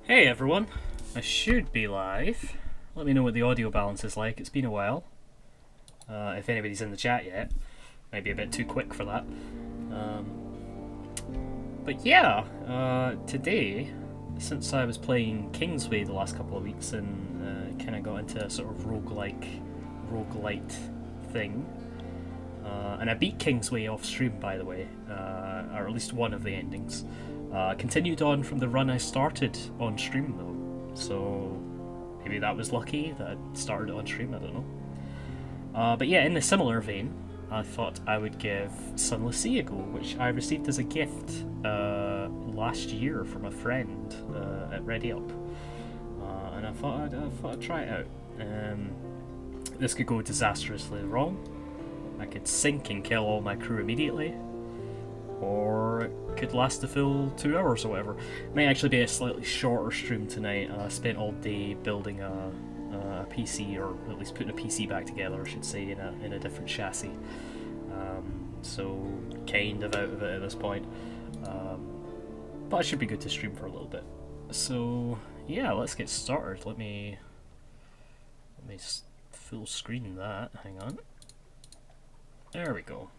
Hey everyone, I should be live. Let me know what the audio balance is like. It's been a while. If anybody's in the chat yet, might be a bit too quick for that. But yeah, today, since I was playing Kingsway the last couple of weeks and kind of got into a sort of roguelite thing, and I beat Kingsway off stream, by the way, or at least one of the endings. Continued on from the run I started on stream though, so maybe that was lucky that I started it on stream, I don't know. But yeah, in a similar vein, I thought I would give Sunless Sea a go, which I received as a gift last year from a friend at Ready Up, and I thought I'd try it out. This could go disastrously wrong. I could sink and kill all my crew immediately, or it could last the full 2 hours or whatever. It may actually be a slightly shorter stream tonight. I spent all day building a PC, or at least putting a PC back together, I should say, in a different chassis. So kind of out of it at this point. But it should be good to stream for a little bit. So yeah, let's get started. Let me full screen that. Hang on. There we go.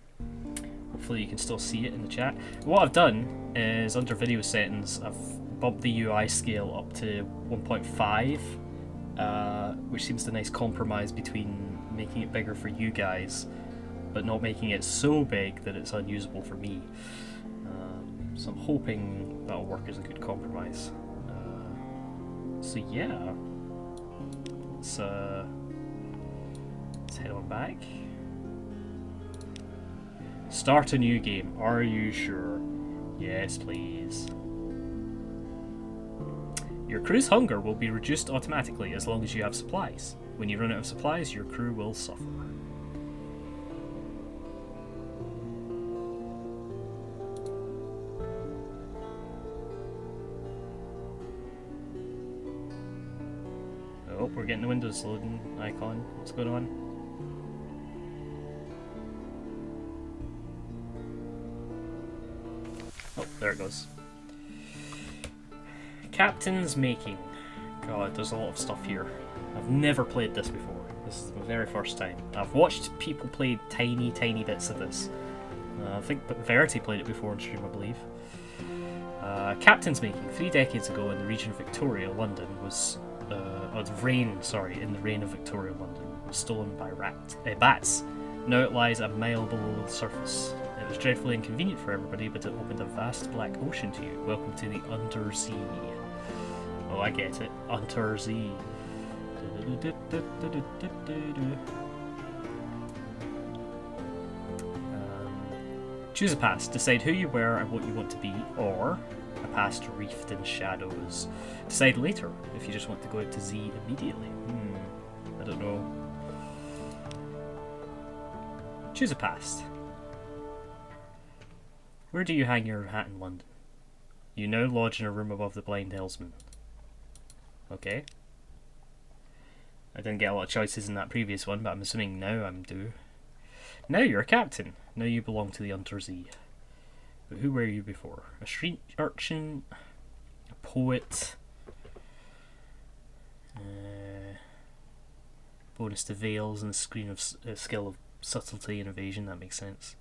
Hopefully you can still see it in the chat. What I've done is, under video settings, I've bumped the UI scale up to 1.5, which seems a nice compromise between making it bigger for you guys, but not making it so big that it's unusable for me. So I'm hoping that'll work as a good compromise. So yeah, let's head on back. Start a new game. Are you sure? Yes, please. Your crew's hunger will be reduced automatically as long as you have supplies. When you run out of supplies, your crew will suffer. Oh, we're getting the Windows loading icon. What's going on? Oh, there it goes. Captain's Making. God, there's a lot of stuff here. I've never played this before. This is my very first time. I've watched people play tiny bits of this. I think Verity played it before on stream, I believe. Captain's Making. 3 decades ago in the region of Victoria, London was... in the reign of Victoria, London was stolen by bats. Now it lies a mile below the surface. It was dreadfully inconvenient for everybody, but it opened a vast black ocean to you. Welcome to the Undersea. Oh, I get it. Undersea. Choose a past. Decide who you were and what you want to be, or a past reefed in shadows. Decide later if you just want to go out to Z immediately. I don't know. Choose a past. Where do you hang your hat in London? You now lodge in a room above the Blind Hillsman. Okay. I didn't get a lot of choices in that previous one, but I'm assuming now I'm due. Now you're a captain. Now you belong to the Undersea. But who were you before? A street urchin? A poet? Bonus to veils and the screen of skill of subtlety and evasion, that makes sense.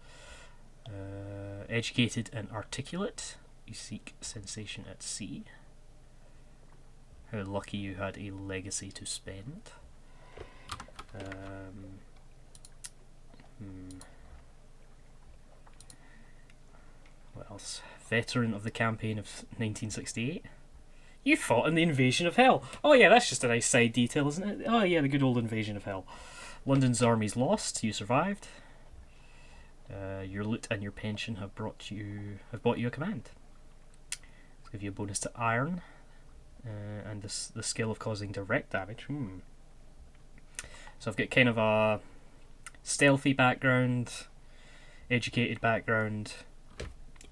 Educated and articulate. You seek sensation at sea. How lucky you had a legacy to spend. What else? Veteran of the campaign of 1968. You fought in the invasion of hell. Oh yeah, that's just a nice side detail, isn't it? Oh yeah, the good old invasion of hell. London's armies lost. You survived. Your loot and your pension have bought you a command. Let's give you a bonus to iron, and the skill of causing direct damage. So I've got kind of a stealthy background, educated background,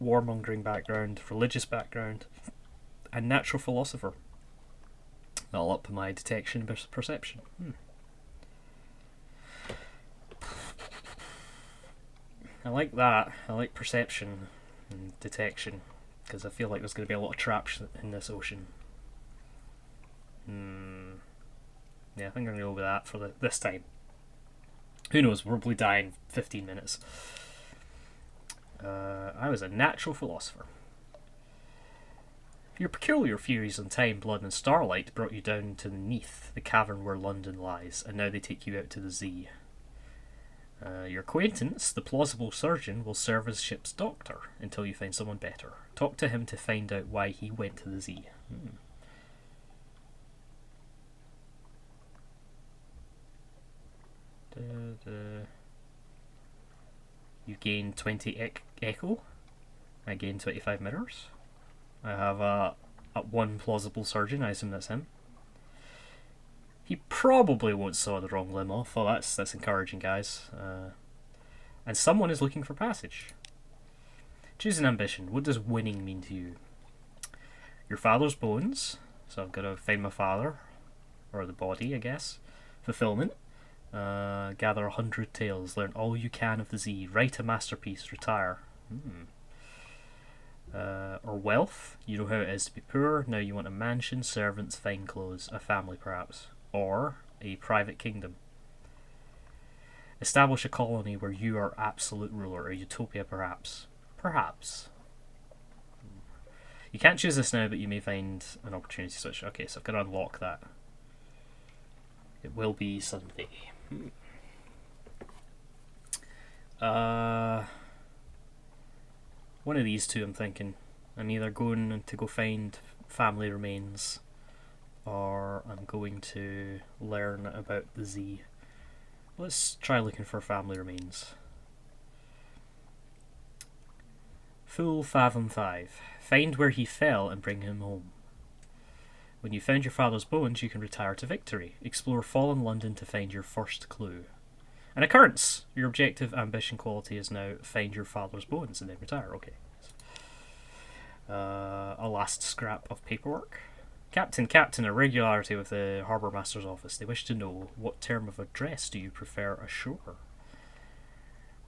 warmongering background, religious background, and natural philosopher. That'll up my detection and perception. I like that. I like perception and detection, because I feel like there's going to be a lot of traps in this ocean. Yeah, I think I'm going to go with that for this time. Who knows, we'll probably die in 15 minutes. I was a natural philosopher. Your peculiar theories on time, blood, and starlight brought you down to the Neath, the cavern where London lies, and now they take you out to the Sea. Your acquaintance, the plausible surgeon, will serve as ship's doctor until you find someone better. Talk to him to find out why he went to the Sea. You gain 20 echo. I gain 25 mirrors. I have a one plausible surgeon. I assume that's him. He probably won't saw the wrong limb off. Oh, that's encouraging, guys. And someone is looking for passage. Choose an ambition. What does winning mean to you? Your father's bones. So I've got to find my father. Or the body, I guess. Fulfillment. Gather 100 tales. Learn all you can of the Z. Write a masterpiece. Retire. Or wealth. You know how it is to be poor. Now you want a mansion, servants, fine clothes, a family perhaps. Or a private kingdom. Establish a colony where you are absolute ruler. A utopia perhaps. Perhaps. You can't choose this now, but you may find an opportunity to switch. Okay, so I've got to unlock that. It will be Sunday. One of these two I'm thinking. I'm either going to go find family remains or I'm going to learn about the Z. Let's try looking for family remains. Full Fathom 5. Find where he fell and bring him home. When you found your father's bones, you can retire to victory. Explore fallen London to find your first clue. An occurrence! Your objective ambition quality is now find your father's bones and then retire. Okay. A last scrap of paperwork. Captain, irregularity with the Harbour Master's office. They wish to know what term of address do you prefer ashore?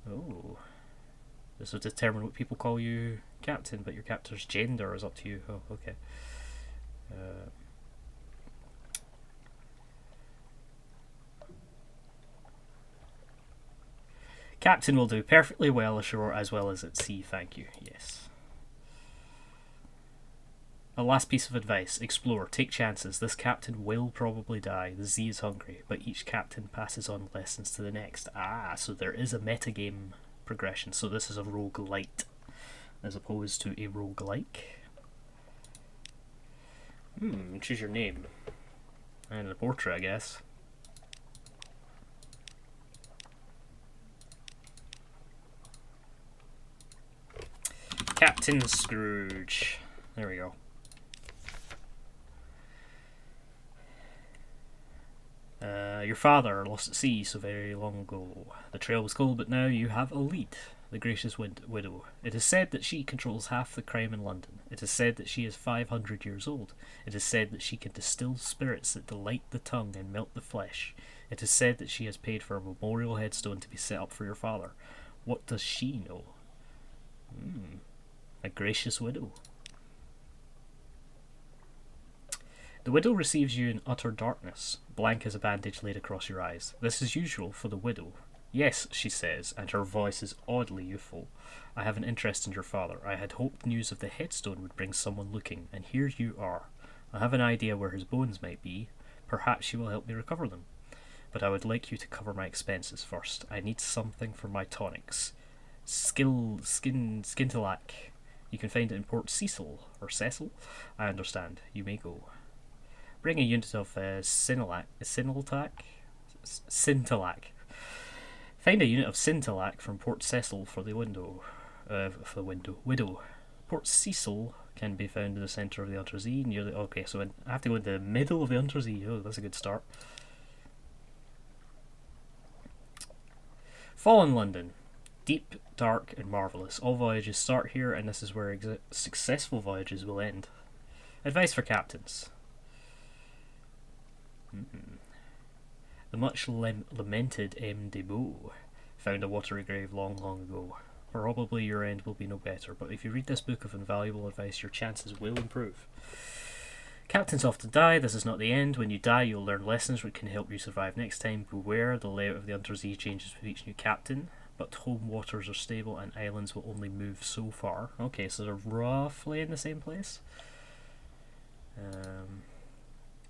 Oh. This will determine what people call you captain, but your captor's gender is up to you. Oh, okay. Captain will do perfectly well ashore as well as at sea, thank you. Yes. A last piece of advice. Explore. Take chances. This captain will probably die. The Z is hungry, but each captain passes on lessons to the next. Ah, so there is a metagame progression. So this is a roguelite as opposed to a roguelike. Choose your name. And a portrait, I guess. Captain Scrooge. There we go. Your father lost at sea so very long ago. The trail was cold, but now you have a lead. The gracious widow. It is said that she controls half the crime in London. It is said that she is 500 years old. It is said that she can distill spirits that delight the tongue and melt the flesh. It is said that she has paid for a memorial headstone to be set up for your father. What does she know? A gracious widow. The widow receives you in utter darkness, blank as a bandage laid across your eyes. This is usual for the widow. Yes, she says, and her voice is oddly youthful. I have an interest in your father. I had hoped news of the headstone would bring someone looking, and here you are. I have an idea where his bones might be. Perhaps you will help me recover them. But I would like you to cover my expenses first. I need something for my tonics. Skintalac. You can find it in Port Cecil, or Cecil. I understand. You may go. Bring a unit of Syntalac. Find a unit of Syntalac from Port Cecil for the widow. Port Cecil can be found in the centre of the Untersee, near the. Okay, so I have to go in the middle of the Untersee. Oh, that's a good start. Fallen London. Deep, dark, and marvellous. All voyages start here, and this is where successful voyages will end. Advice for captains. The much lamented M. de Beau found a watery grave long, long ago. Probably your end will be no better, but if you read this book of invaluable advice, your chances will improve. Captains often die. This is not the end. When you die, you'll learn lessons which can help you survive next time. Beware, the layout of the Undersea changes with each new captain, but home waters are stable and islands will only move so far. Okay, so they're roughly in the same place.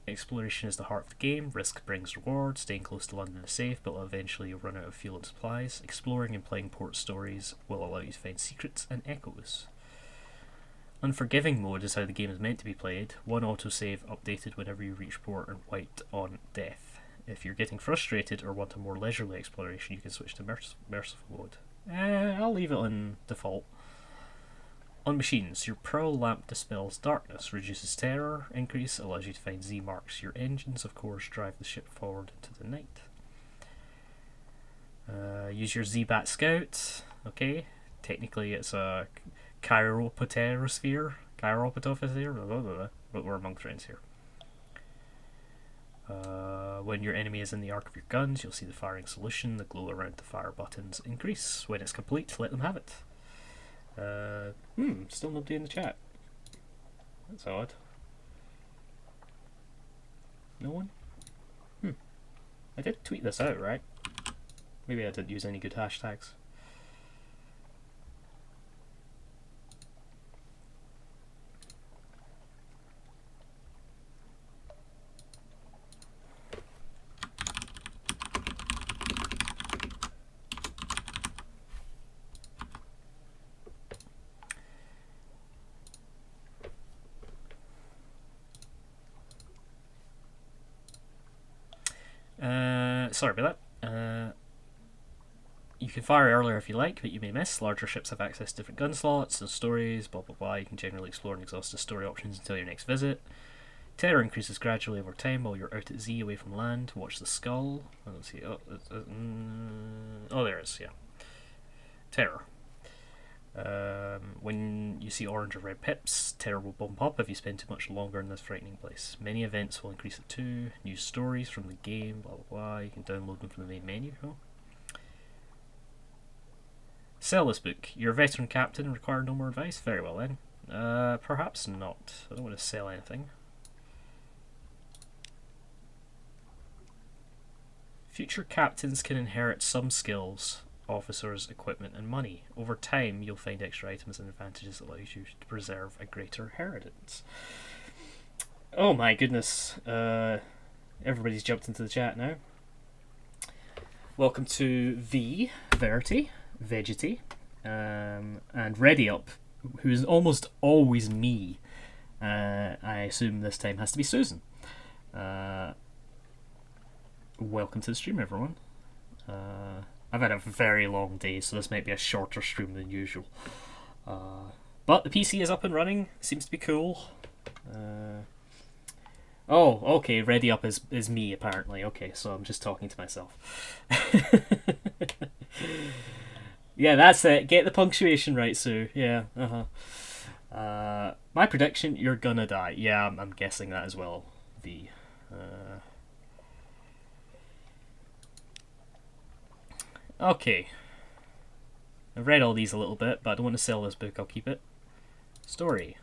Exploration is the heart of the game. Risk brings reward. Staying close to London is safe, but eventually you'll run out of fuel and supplies. Exploring and playing port stories will allow you to find secrets and echoes. Unforgiving mode is how the game is meant to be played. One autosave updated whenever you reach port and wiped on death. If you're getting frustrated or want a more leisurely exploration, you can switch to merciful mode. I'll leave it on default. On machines, your pearl lamp dispels darkness, reduces terror, increase, allows you to find Z marks. Your engines, of course, drive the ship forward into the night. Use your Z-Bat Scout. Okay, technically it's a chiropterosphere, but we're among friends here. When your enemy is in the arc of your guns, you'll see the firing solution. The glow around the fire buttons increase. When it's complete, let them have it. Still nobody in the chat. That's odd. No one? I did tweet this out, right? Maybe I didn't use any good hashtags. Sorry about that. You can fire earlier if you like, but you may miss. Larger ships have access to different gun slots and stories, blah blah blah. You can generally explore and exhaust the story options until your next visit. Terror increases gradually over time while you're out at Z away from land. Watch the skull. I don't see. Oh, there it is, yeah. Terror. When you see orange or red pips, terror will bump up if you spend too much longer in this frightening place. Many events will increase it too. New stories from the game, blah blah blah. You can download them from the main menu. Oh. Sell this book. You're a veteran captain and require no more advice? Very well then. Perhaps not. I don't want to sell anything. Future captains can inherit some skills, officers, equipment, and money. Over time, you'll find extra items and advantages that allows you to preserve a greater inheritance. Oh my goodness. Everybody's jumped into the chat now. Welcome to Verity, Vegety, and Ready Up, who is almost always me. I assume this time has to be Susan. Welcome to the stream, everyone. I've had a very long day, so this might be a shorter stream than usual. But the PC is up and running. Seems to be cool. Oh, okay. Ready Up is me, apparently. Okay, so I'm just talking to myself. Yeah, that's it. Get the punctuation right, Sue. Yeah, my prediction, you're gonna die. Yeah, I'm guessing that as well, V. Okay. I've read all these a little bit, but I don't want to sell this book. I'll keep it. Story.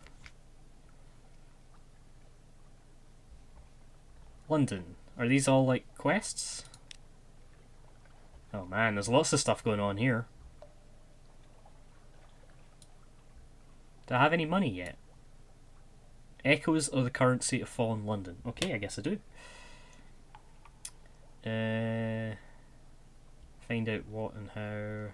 London. Are these all like quests? Oh man, there's lots of stuff going on here. Do I have any money yet? Echoes of the current state of fallen London. Okay, I guess I do. Find out what and how.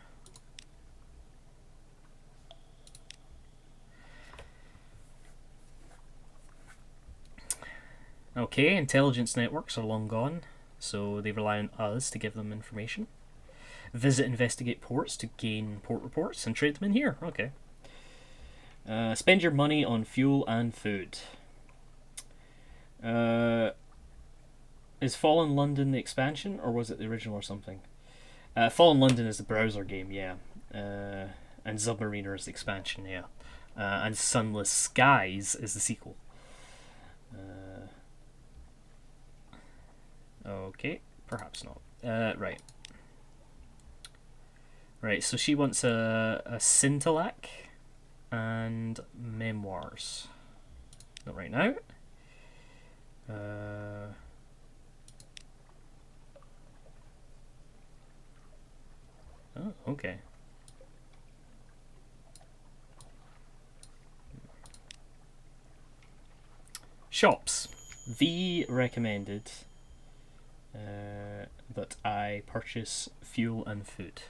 Okay, intelligence networks are long gone, so they rely on us to give them information. Visit investigate ports to gain port reports and trade them in here. Okay. Spend your money on fuel and food. Is Fallen London the expansion, or was it the original or something? Fallen London is the browser game, yeah. And Submariner is the expansion, yeah. And Sunless Skies is the sequel. Okay, perhaps not. Right. Right, so she wants a Scintillac and memoirs. Not right now. Oh, okay. Shops. V recommended that I purchase fuel and food.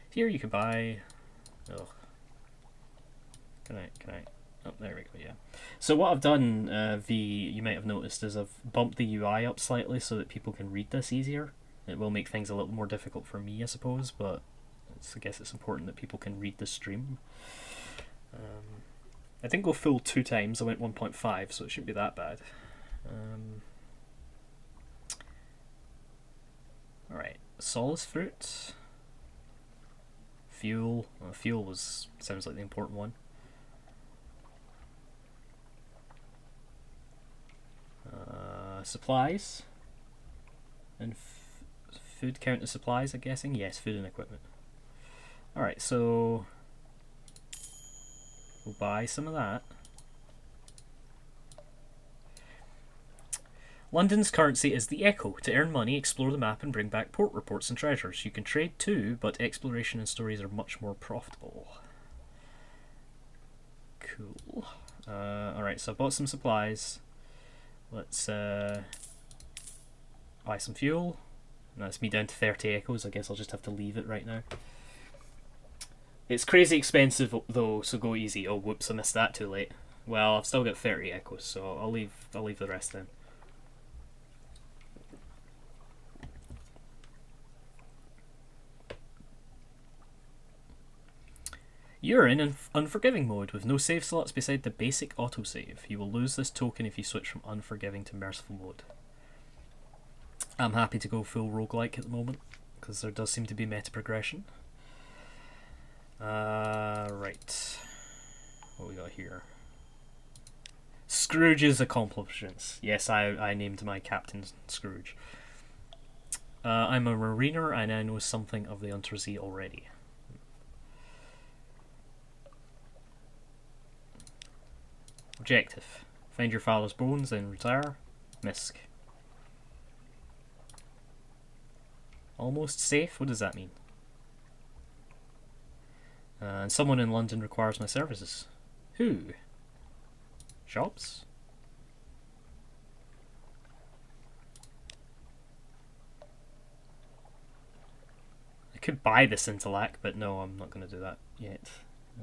Here you can buy. Oh, can I? Oh, there we go. Yeah. So what I've done, V, you might have noticed, is I've bumped the UI up slightly so that people can read this easier. It will make things a little more difficult for me, I suppose, but I guess it's important that people can read the stream. I didn't go full 2 times. I went 1.5, so it shouldn't be that bad. Alright, solace fruit. Fuel. Well, fuel sounds like the important one. Supplies. And food count as supplies, I'm guessing? Yes, food and equipment. Alright, so we'll buy some of that. London's currency is the Echo. To earn money, explore the map and bring back port reports and treasures. You can trade too, but exploration and stories are much more profitable. Cool. Alright, so I bought some supplies. Let's buy some fuel. That's me down to 30 echoes. I guess I'll just have to leave it right now. It's crazy expensive though, so go easy. Oh, whoops, I missed that too late. Well, I've still got 30 echoes, so I'll leave the rest then. You're in Unforgiving mode with no save slots beside the basic autosave. You will lose this token if you switch from Unforgiving to Merciful mode. I'm happy to go full roguelike at the moment, because there does seem to be meta progression. Right. What we got here? Scrooge's accomplishments. Yes, I named my captain Scrooge. I'm a mariner and I know something of the Untersee already. Objective. Find your father's bones, then retire. Misc. Almost safe? What does that mean? And someone in London requires my services. Who? Shops? I could buy this intellect, but no, I'm not going to do that yet,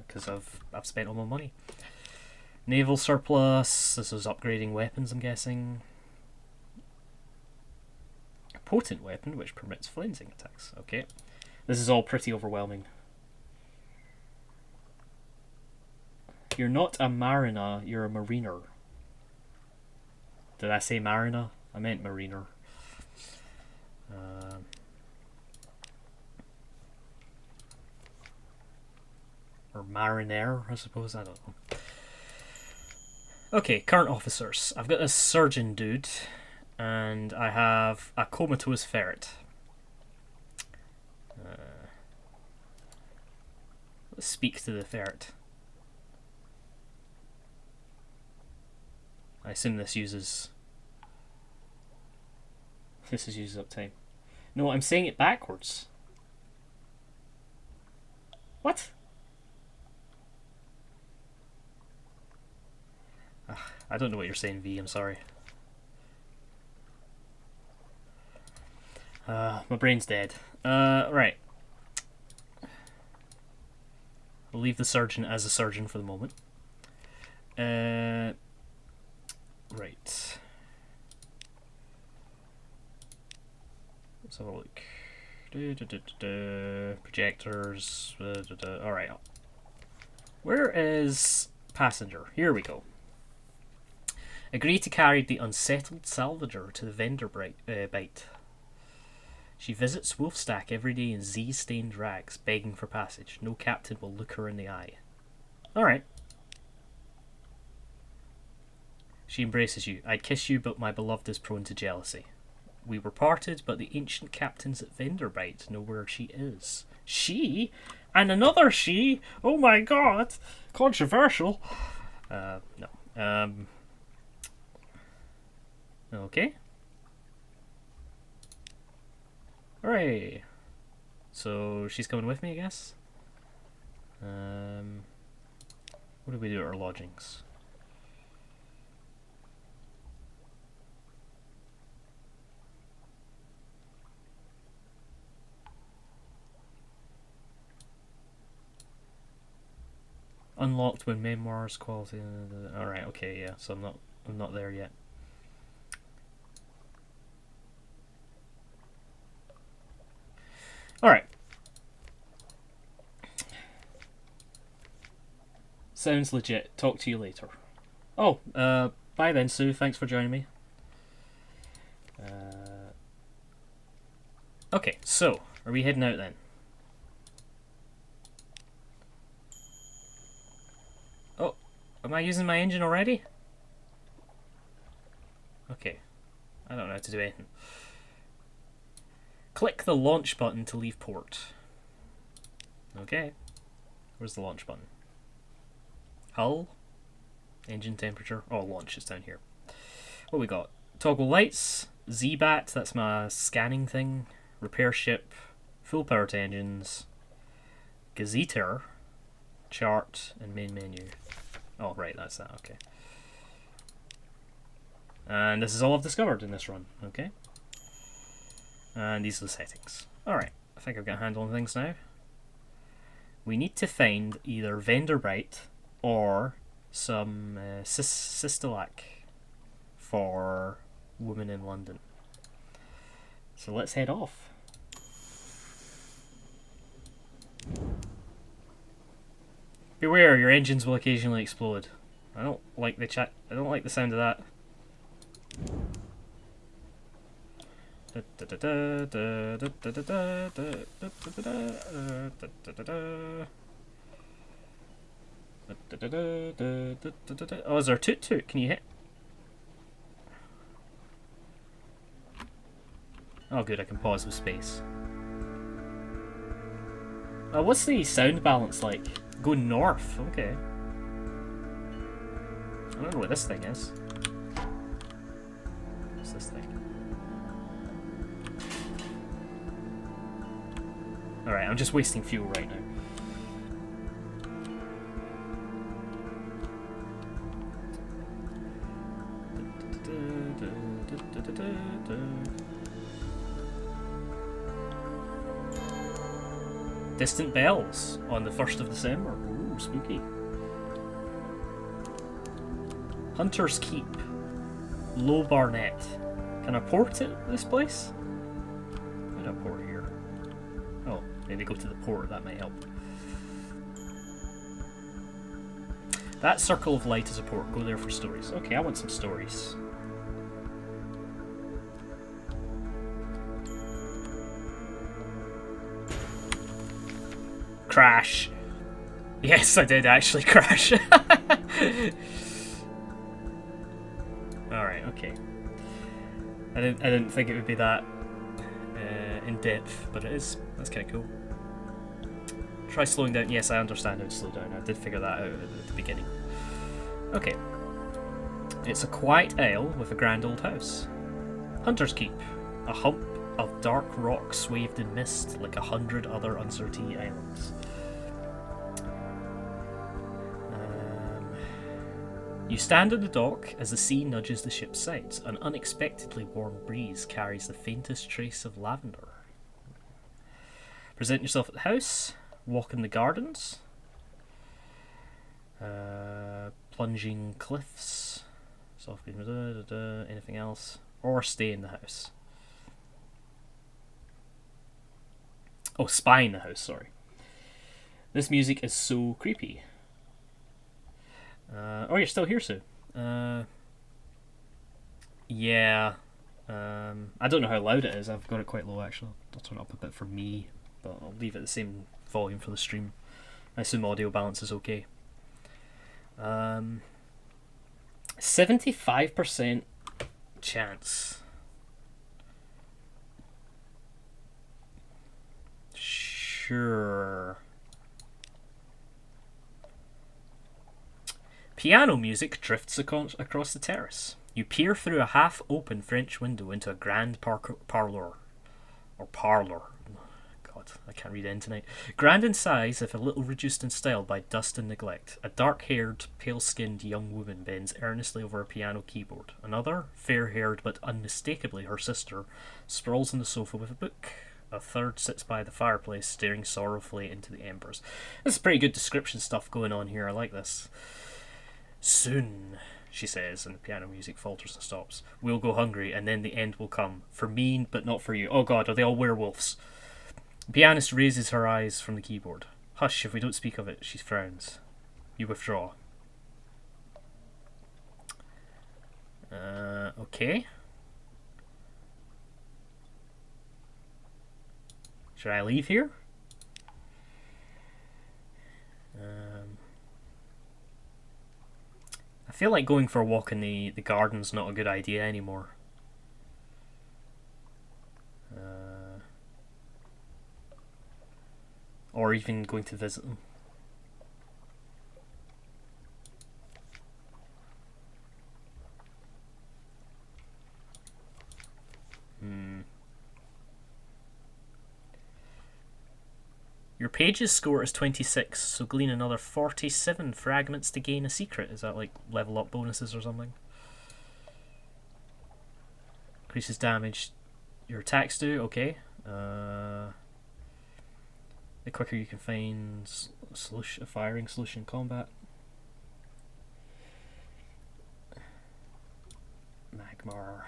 because I've spent all my money. Naval surplus. This is upgrading weapons, I'm guessing. A potent weapon which permits flensing attacks. Okay. This is all pretty overwhelming. You're not a mariner, you're a mariner. Did I say mariner? I meant mariner. Or mariner, I suppose. I don't know. Okay, current officers. I've got a surgeon dude, and I have a comatose ferret. Let's speak to the ferret. I assume this uses up time. No, I'm saying it backwards. What? I don't know what you're saying, V. I'm sorry. My brain's dead. Right. We'll leave the surgeon as a surgeon for the moment. Right. Let's have a look. Projectors. Alright. Where is passenger? Here we go. Agree to carry the unsettled salvager to the vendor bite. She visits Wolfstack every day in Z-stained rags, begging for passage. No captain will look her in the eye. Alright. She embraces you. I'd kiss you, but my beloved is prone to jealousy. We were parted, but the ancient captains at Venderbite know where she is. She? And another she? Oh my god! Controversial. No. Okay. Hooray! So she's coming with me, I guess. What do we do at our lodgings? Unlocked when memoirs quality. All right. Okay. Yeah. So I'm not there yet. All right. Sounds legit. Talk to you later. Oh, bye then, Sue. Thanks for joining me. Okay, so are we heading out then? Oh, am I using my engine already? Okay, I don't know how to do anything. Click the launch button to leave port. Okay, where's the launch button? Hull, engine temperature. Oh, launch is down here. What we got? Toggle lights, Z-Bat, that's my scanning thing. Repair ship, full power to engines, gazetteer, chart, and main menu. Oh, right, that's that, okay. And this is all I've discovered in this run, okay? And these are the settings. Alright, I think I've got a handle on things now. We need to find either Vanderbilt or some Sistilac for Woman in London. So let's head off. Beware, your engines will occasionally explode. I don't like the sound of that. Oh, is there a toot toot? Can you hit? Oh good, I can pause with space. What's the sound balance like? Go north, okay. I don't know what this thing is. What's this thing? Alright, I'm just wasting fuel right now. Distant bells on the 1st of December. Ooh, spooky. Hunter's Keep. Low Barnet. Can I port at this place? How do I port here? Oh, maybe go to the port, that might help. That circle of light is a port. Go there for stories. Okay, I want some stories. Crash. Yes, I did actually crash. Alright, okay. I didn't think it would be that in depth, but it is. That's kind of cool. Try slowing down. Yes, I understand how to slow down. I did figure that out at the beginning. Okay. It's a quiet isle with a grand old house. Hunter's Keep. A hump of dark rock swathed in mist like 100 other uncertain islands. You stand on the dock as the sea nudges the ship's sides. An unexpectedly warm breeze carries the faintest trace of lavender. Present yourself at the house. Walk in the gardens. Plunging cliffs. Soft anything else. Or stay in the house. Oh, spy in the house, sorry. This music is so creepy. Oh, you're still here, Sue. Yeah. I don't know how loud it is. I've got it quite low, actually. I'll turn it up a bit for me, but I'll leave it the same volume for the stream. I assume audio balance is okay. 75% chance. Sure. Piano music drifts across the terrace. You peer through a half-open French window into a grand parlour. Or parlour. God, I can't read it tonight. Grand in size, if a little reduced in style by dust and neglect. A dark-haired, pale-skinned young woman bends earnestly over a piano keyboard. Another, fair-haired but unmistakably her sister, sprawls on the sofa with a book. A third sits by the fireplace, staring sorrowfully into the embers. This is pretty good description stuff going on here. I like this. Soon, she says, and the piano music falters and stops. We'll go hungry, and then the end will come. For me, but not for you. Oh God, are they all werewolves? The pianist raises her eyes from the keyboard. Hush, if we don't speak of it, she frowns. You withdraw. Okay. Should I leave here? I feel like going for a walk in the garden's not a good idea anymore. Or even going to visit them. Your page's score is 26, so glean another 47 fragments to gain a secret. Is that like level up bonuses or something? Increases damage your attacks do, okay. The quicker you can find a firing solution in combat. Magmar.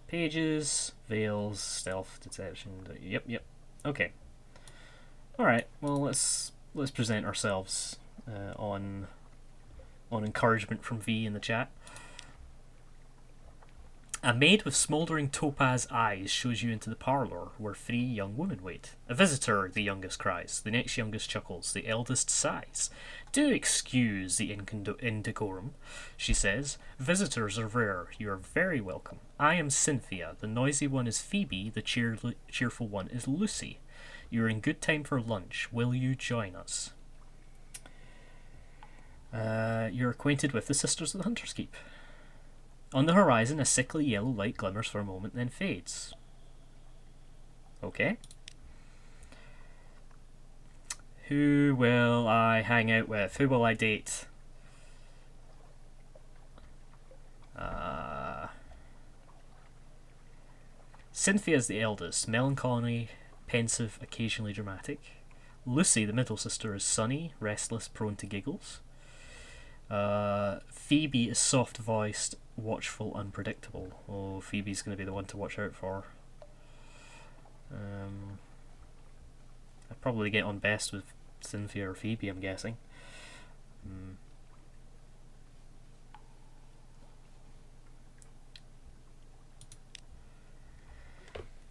Pages, veils, stealth, deception. Yep. Okay. Alright, well let's present ourselves on encouragement from V in the chat. A maid with smouldering topaz eyes shows you into the parlour, where 3 young women wait. A visitor, the youngest cries. The next youngest chuckles. The eldest sighs. Do excuse the indecorum, she says. Visitors are rare. You are very welcome. I am Cynthia. The noisy one is Phoebe. The cheerful one is Lucy. You are in good time for lunch. Will you join us? You're acquainted with the Sisters of the Hunter's Keep. On the horizon, a sickly yellow light glimmers for a moment, then fades. Okay. Who will I hang out with? Who will I date? Cynthia's the eldest, melancholy, pensive, occasionally dramatic. Lucy, the middle sister, is sunny, restless, prone to giggles. Phoebe is soft-voiced, watchful, unpredictable. Oh, Phoebe's going to be the one to watch out for. I'd probably get on best with Cynthia or Phoebe, I'm guessing.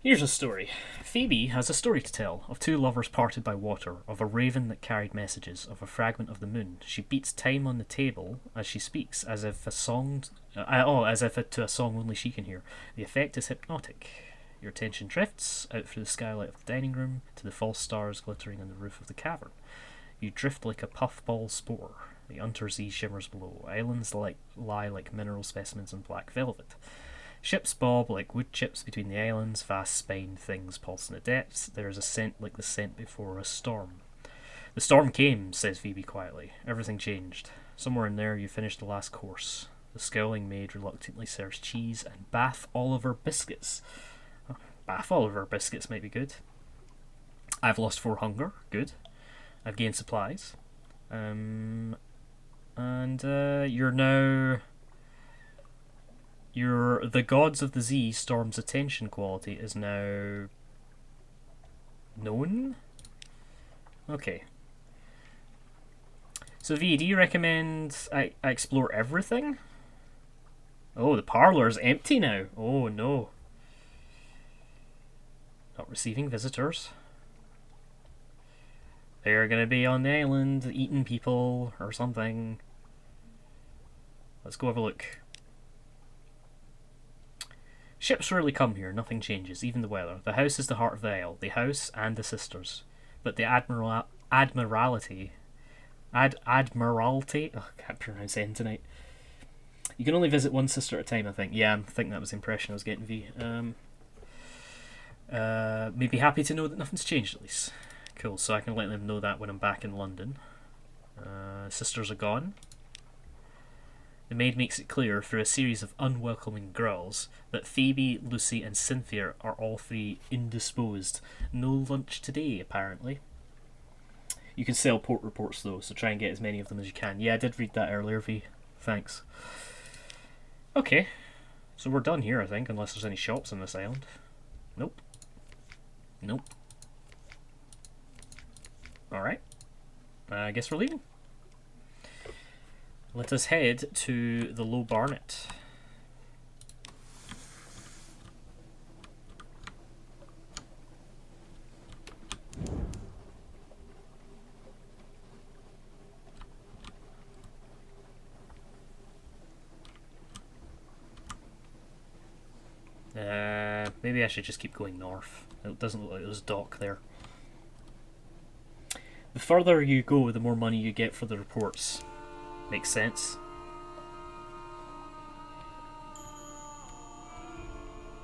Here's a story. Phoebe has a story to tell, of 2 lovers parted by water, of a raven that carried messages, of a fragment of the moon. She beats time on the table as she speaks, as if to a song only she can hear. The effect is hypnotic. Your attention drifts out through the skylight of the dining room to the false stars glittering on the roof of the cavern. You drift like a puffball spore. The Untersee shimmers below. Islands lie like mineral specimens on black velvet. Ships bob like wood chips between the islands, vast spined things pulse in the depths. There is a scent like the scent before a storm. The storm came, says Phoebe quietly. Everything changed. Somewhere in there you finished the last course. The scowling maid reluctantly serves cheese and Bath Oliver biscuits. Bath Oliver biscuits might be good. I've lost 4 hunger. Good. I've gained supplies. And you're now... the Gods of the Z Storm's attention quality is now known? Okay. So V, do you recommend I explore everything? Oh, the parlour's empty now. Oh no. Not receiving visitors. They're gonna be on the island eating people or something. Let's go have a look. Ships rarely come here, nothing changes, even the weather. The house is the heart of the isle, the house and the sisters. But the Admiralty, oh, I can't pronounce it tonight. You can only visit one sister at a time, I think. Yeah, I think that was the impression I was getting, V. Maybe happy to know that nothing's changed, at least. Cool, so I can let them know that when I'm back in London. Sisters are gone. The maid makes it clear, through a series of unwelcoming growls, that Phoebe, Lucy, and Cynthia are all three indisposed. No lunch today, apparently. You can sell port reports, though, so try and get as many of them as you can. Yeah, I did read that earlier, V. Thanks. Okay, so we're done here, I think, unless there's any shops on this island. Nope. Nope. Alright. I guess we're leaving. Let us head to the Low Barnet. Maybe I should just keep going north. It doesn't look like there's a dock there. The further you go, the more money you get for the reports. Makes sense.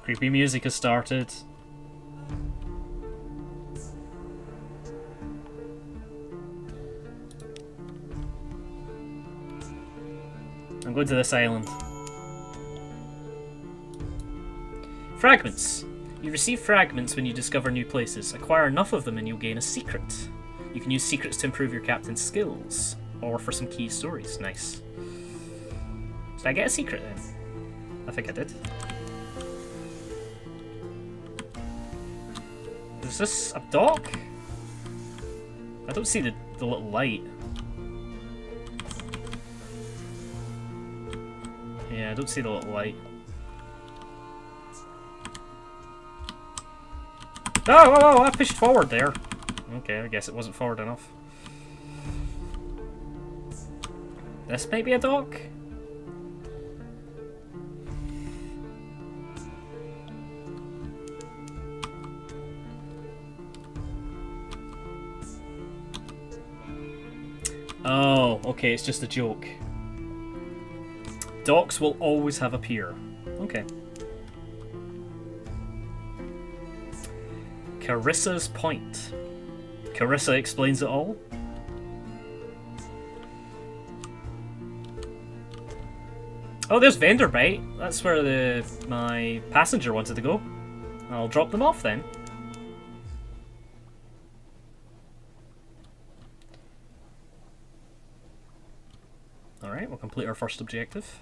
Creepy music has started. I'm going to this island. Fragments. You receive fragments when you discover new places. Acquire enough of them and you'll gain a secret. You can use secrets to improve your captain's skills, or for some key stories. Nice. Did I get a secret then? I think I did. Is this a dock? I don't see the little light. Yeah, I don't see the little light. Oh, I pushed forward there. Okay, I guess it wasn't forward enough. This might be a dock? Oh, okay, it's just a joke. Docks will always have a pier. Okay. Carissa's Point. Carissa explains it all. Oh, there's Vanderbite. That's where my passenger wanted to go. I'll drop them off then. Alright, we'll complete our first objective.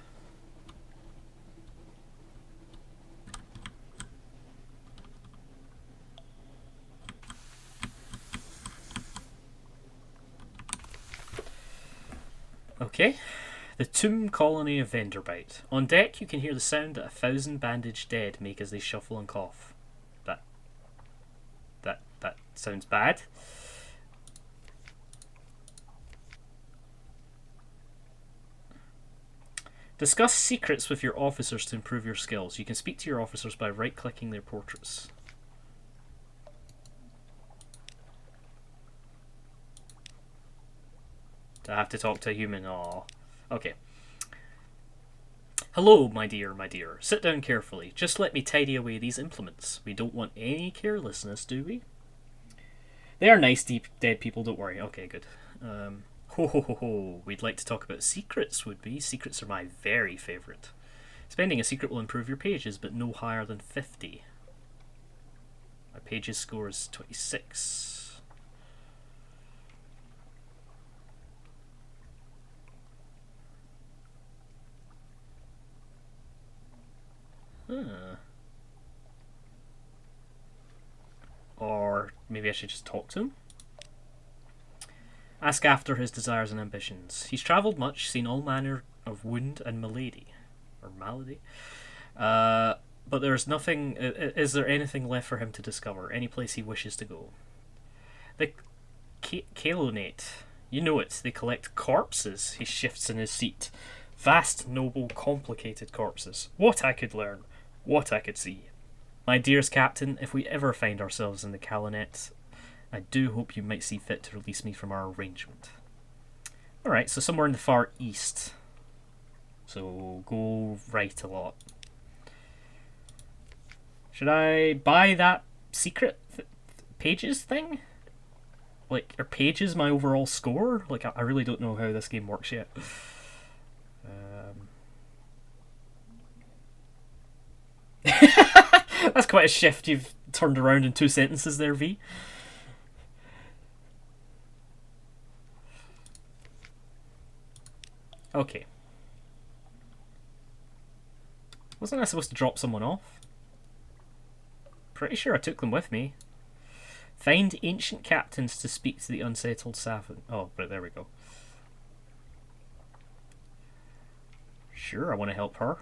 Okay. The Tomb Colony of Vanderbite. On deck, you can hear the sound that 1,000 bandaged dead make as they shuffle and cough. That sounds bad. Discuss secrets with your officers to improve your skills. You can speak to your officers by right-clicking their portraits. Do I have to talk to a human? Aww. Okay. Hello, my dear, my dear. Sit down carefully. Just let me tidy away these implements. We don't want any carelessness, do we? They are nice, deep, dead people, don't worry. Okay, good. Ho ho ho ho. We'd like to talk about secrets, would we? Secrets are my very favourite. Spending a secret will improve your pages, but no higher than 50. My pages score is 26. Huh. Or maybe I should just talk to him? Ask after his desires and ambitions. He's travelled much, seen all manner of wound and malady. Or malady? But there's nothing... Is there anything left for him to discover? Any place he wishes to go? The Kalonate. You know it. They collect corpses. He shifts in his seat. Vast, noble, complicated corpses. What I could learn. What I could see. My dearest Captain, if we ever find ourselves in the Kalonate, I do hope you might see fit to release me from our arrangement. Alright, so somewhere in the far east. So go right a lot. Should I buy that secret pages thing? Like, are pages my overall score? Like, I really don't know how this game works yet. That's quite a shift you've turned around in 2 sentences there, V. Okay. Wasn't I supposed to drop someone off? Pretty sure I took them with me. Find ancient captains to speak to the unsettled Savin. Oh, but there we go. Sure, I want to help her.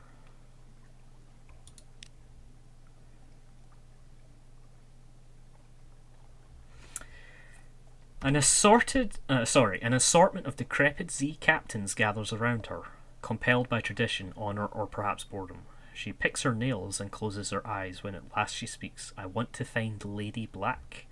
An assortment of decrepit Z captains gathers around her, compelled by tradition, honor, or perhaps boredom. She picks her nails and closes her eyes when at last she speaks. I want to find Lady Black.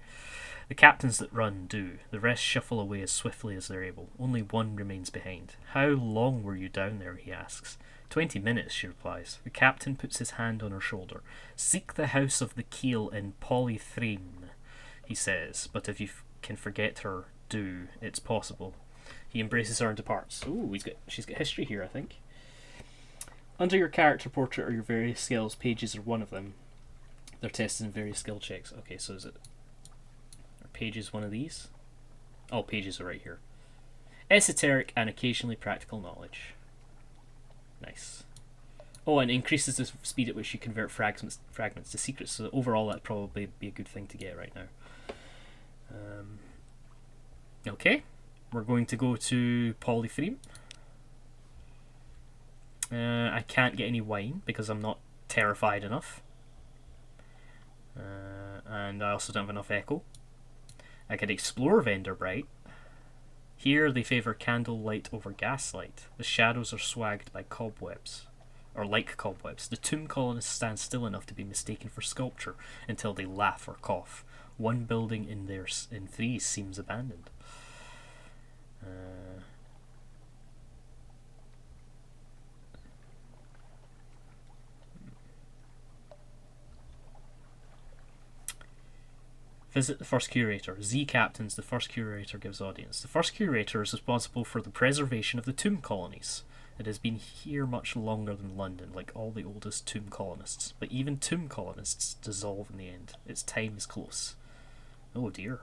The captains that run do. The rest shuffle away as swiftly as they're able. Only one remains behind. How long were you down there, he asks. 20 minutes, she replies. The captain puts his hand on her shoulder. Seek the house of the keel in Polythreme, he says, but if you can forget her, do. It's possible. He embraces her and departs. Ooh, she's got history here, I think. Under your character portrait are your various skills. Pages are one of them. They're tested in various skill checks. Okay, so are pages one of these? Oh, pages are right here. Esoteric and occasionally practical knowledge. Nice. Oh, and increases the speed at which you convert fragments to secrets. So overall, that'd probably be a good thing to get right now. Okay, we're going to go to Polythreme. I can't get any wine because I'm not terrified enough. And I also don't have enough echo. I could explore Venderbright. Here they favour candlelight over gaslight. The shadows are swagged by cobwebs. Or like cobwebs. The tomb colonists stand still enough to be mistaken for sculpture until they laugh or cough. One building in 3 seems abandoned. Visit the first curator. Z captains, the first curator gives audience. The first curator is responsible for the preservation of the tomb colonies. It has been here much longer than London, like all the oldest tomb colonists. But even tomb colonists dissolve in the end. Its time is close. Oh dear.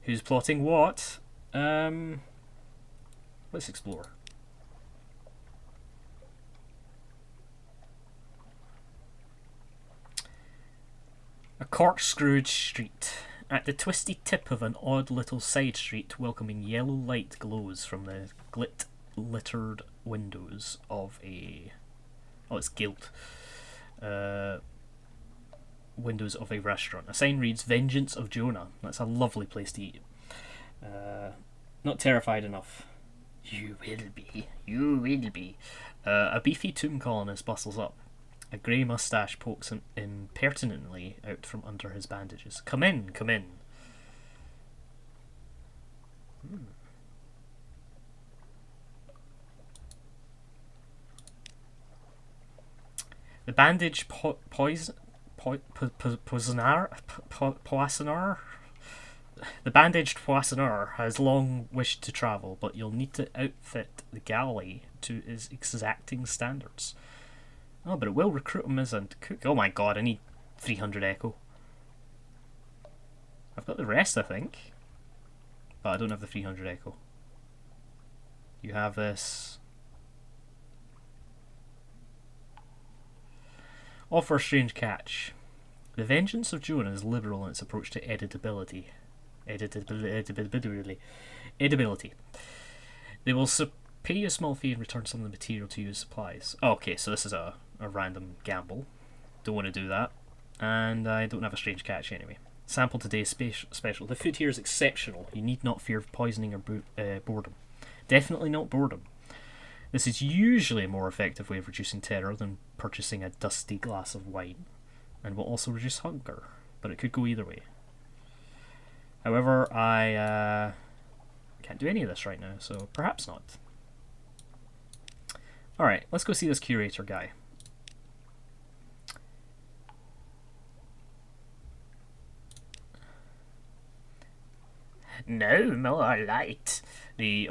Who's plotting what? Let's explore. A corkscrewed street. At the twisty tip of an odd little side street, welcoming yellow light glows from the littered windows of a... Oh, it's gilt. Windows of a restaurant. A sign reads, Vengeance of Jonah. That's a lovely place to eat. Not terrified enough. You will be. You will be. A beefy tomb colonist bustles up. A grey moustache pokes impertinently out from under his bandages. Come in, come in. The bandaged poissonner. The bandaged poissonner has long wished to travel, but you'll need to outfit the galley to his exacting standards. Oh, but it will recruit him as a cook. Oh my god, I need 300 echo. I've got the rest, I think. But I don't have the 300 echo. You have this. Offer a strange catch. The Vengeance of Jonah is liberal in its approach to editability. Edibility. They will pay you a small fee and return some of the material to you as supplies. Oh, okay, so this is a random gamble. Don't want to do that. And I don't have a strange catch anyway. Sample today's special. The food here is exceptional. You need not fear poisoning or boredom. Definitely not boredom. This is usually a more effective way of reducing terror than purchasing a dusty glass of wine, and will also reduce hunger, but it could go either way. However, I can't do any of this right now, so perhaps not. Alright, let's go see this curator guy. No more light. The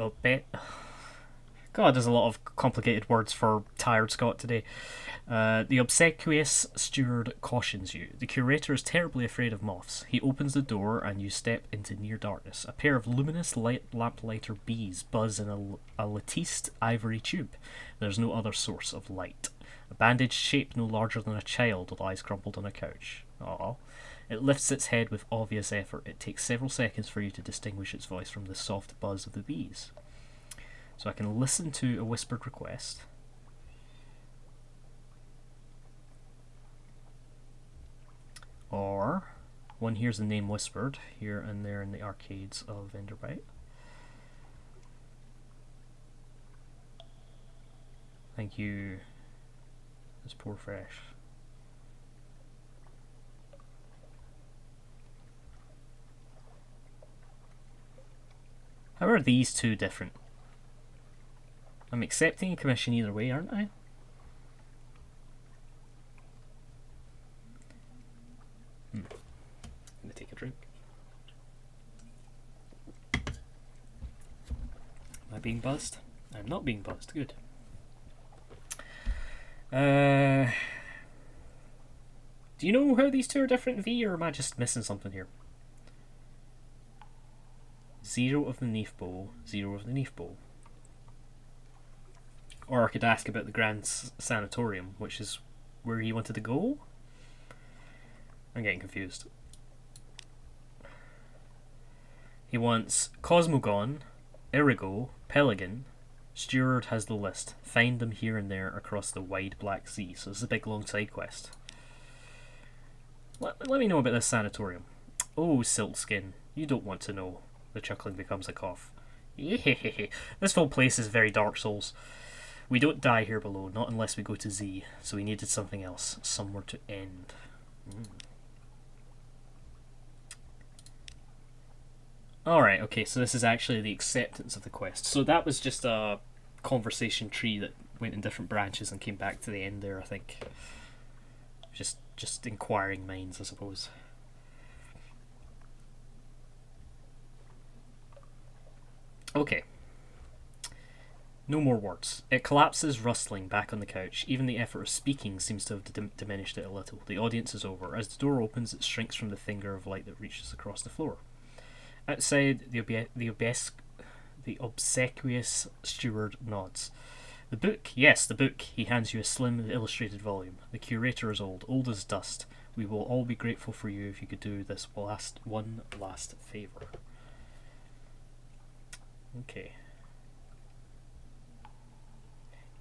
God, there's a lot of complicated words for tired Scott today. The obsequious steward cautions you. The curator is terribly afraid of moths. He opens the door and you step into near darkness. A pair of luminous lamplighter bees buzz in a latticed ivory tube. There's no other source of light. A bandaged shape no larger than a child lies crumpled on a couch. Aww. It lifts its head with obvious effort. It takes several seconds for you to distinguish its voice from the soft buzz of the bees. So I can listen to a whispered request. Or one hears the name whispered here and there in the arcades of Enderbite. Thank you. It's poor fresh. How are these two different? I'm accepting a commission either way, aren't I? I'm gonna take a drink. Am I being buzzed? I'm not being buzzed. Good. Do you know how these two are different, V, or am I just missing something here? 0 of the Neef Bowl, 0 of the Neef Bowl. Or I could ask about the Grand Sanatorium, which is where he wanted to go? I'm getting confused. He wants Cosmogon, Irigo, Pelican. Steward has the list. Find them here and there across the wide Black Sea. So this is a big long side quest. Let me know about this sanatorium. Oh, Silkskin, you don't want to know. The chuckling becomes a cough. This whole place is very Dark Souls. We don't die here below, not unless we go to Z, so we needed something else, somewhere to end. Alright, okay, so this is actually the acceptance of the quest. So that was just a conversation tree that went in different branches and came back to the end there, I think. Just inquiring minds, I suppose. Okay. No more words. It collapses, rustling, back on the couch. Even the effort of speaking seems to have diminished it a little. The audience is over. As the door opens, it shrinks from the finger of light that reaches across the floor. Outside, the obsequious steward nods. The book, yes, the book. He hands you a slim, illustrated volume. The curator is old as dust. We will all be grateful for you if you could do this one last favour. Okay.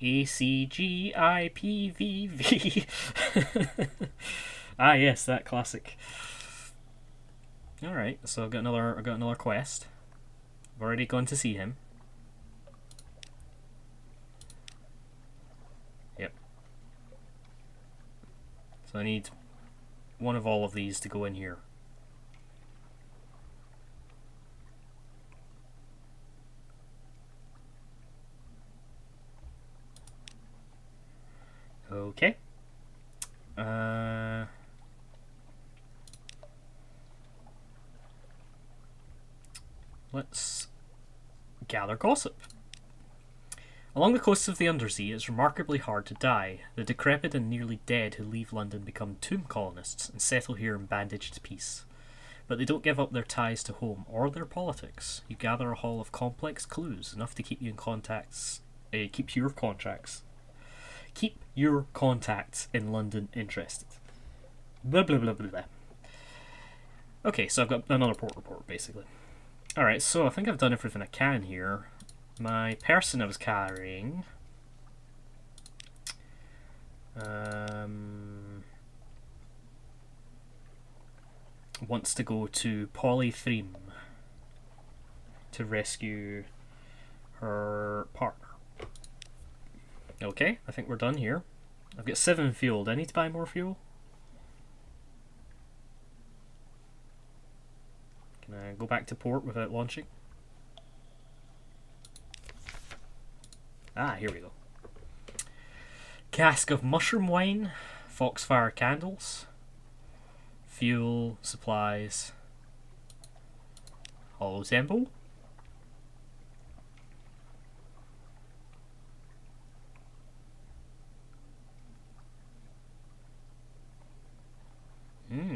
ACGIPVV. Ah, yes, that classic. All right, so I've got another quest. I've already gone to see him. Yep. So I need one of all of these to go in here. Okay. Let's gather gossip. Along the coasts of the Undersea, it's remarkably hard to die. The decrepit and nearly dead who leave London become tomb colonists and settle here in bandaged peace. But they don't give up their ties to home or their politics. You gather a haul of complex clues, enough to keep you in keep your contacts in London interested. Blah blah blah blah blah. Okay, so I've got another port report, basically. Alright, so I think I've done everything I can here. My person I was carrying... wants to go to Polythreme to rescue her partner. Okay, I think we're done here. I've got 7 fuel. Do I need to buy more fuel? Can I go back to port without launching? Ah, here we go. Cask of mushroom wine, foxfire candles, fuel, supplies, hollow temple.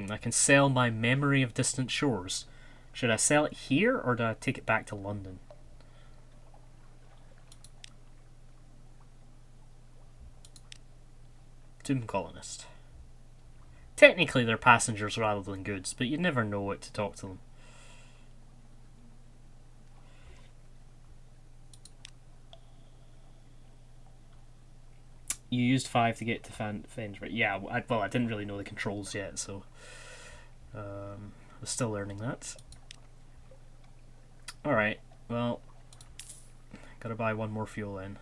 I can sell my memory of distant shores. Should I sell it here or do I take it back to London? Tomb colonist. Technically they're passengers rather than goods, but you never know what to talk to them. You used 5 to get to Fensbury. Yeah, well, I didn't really know the controls yet, so I was still learning that. Alright, well, gotta buy one more fuel then.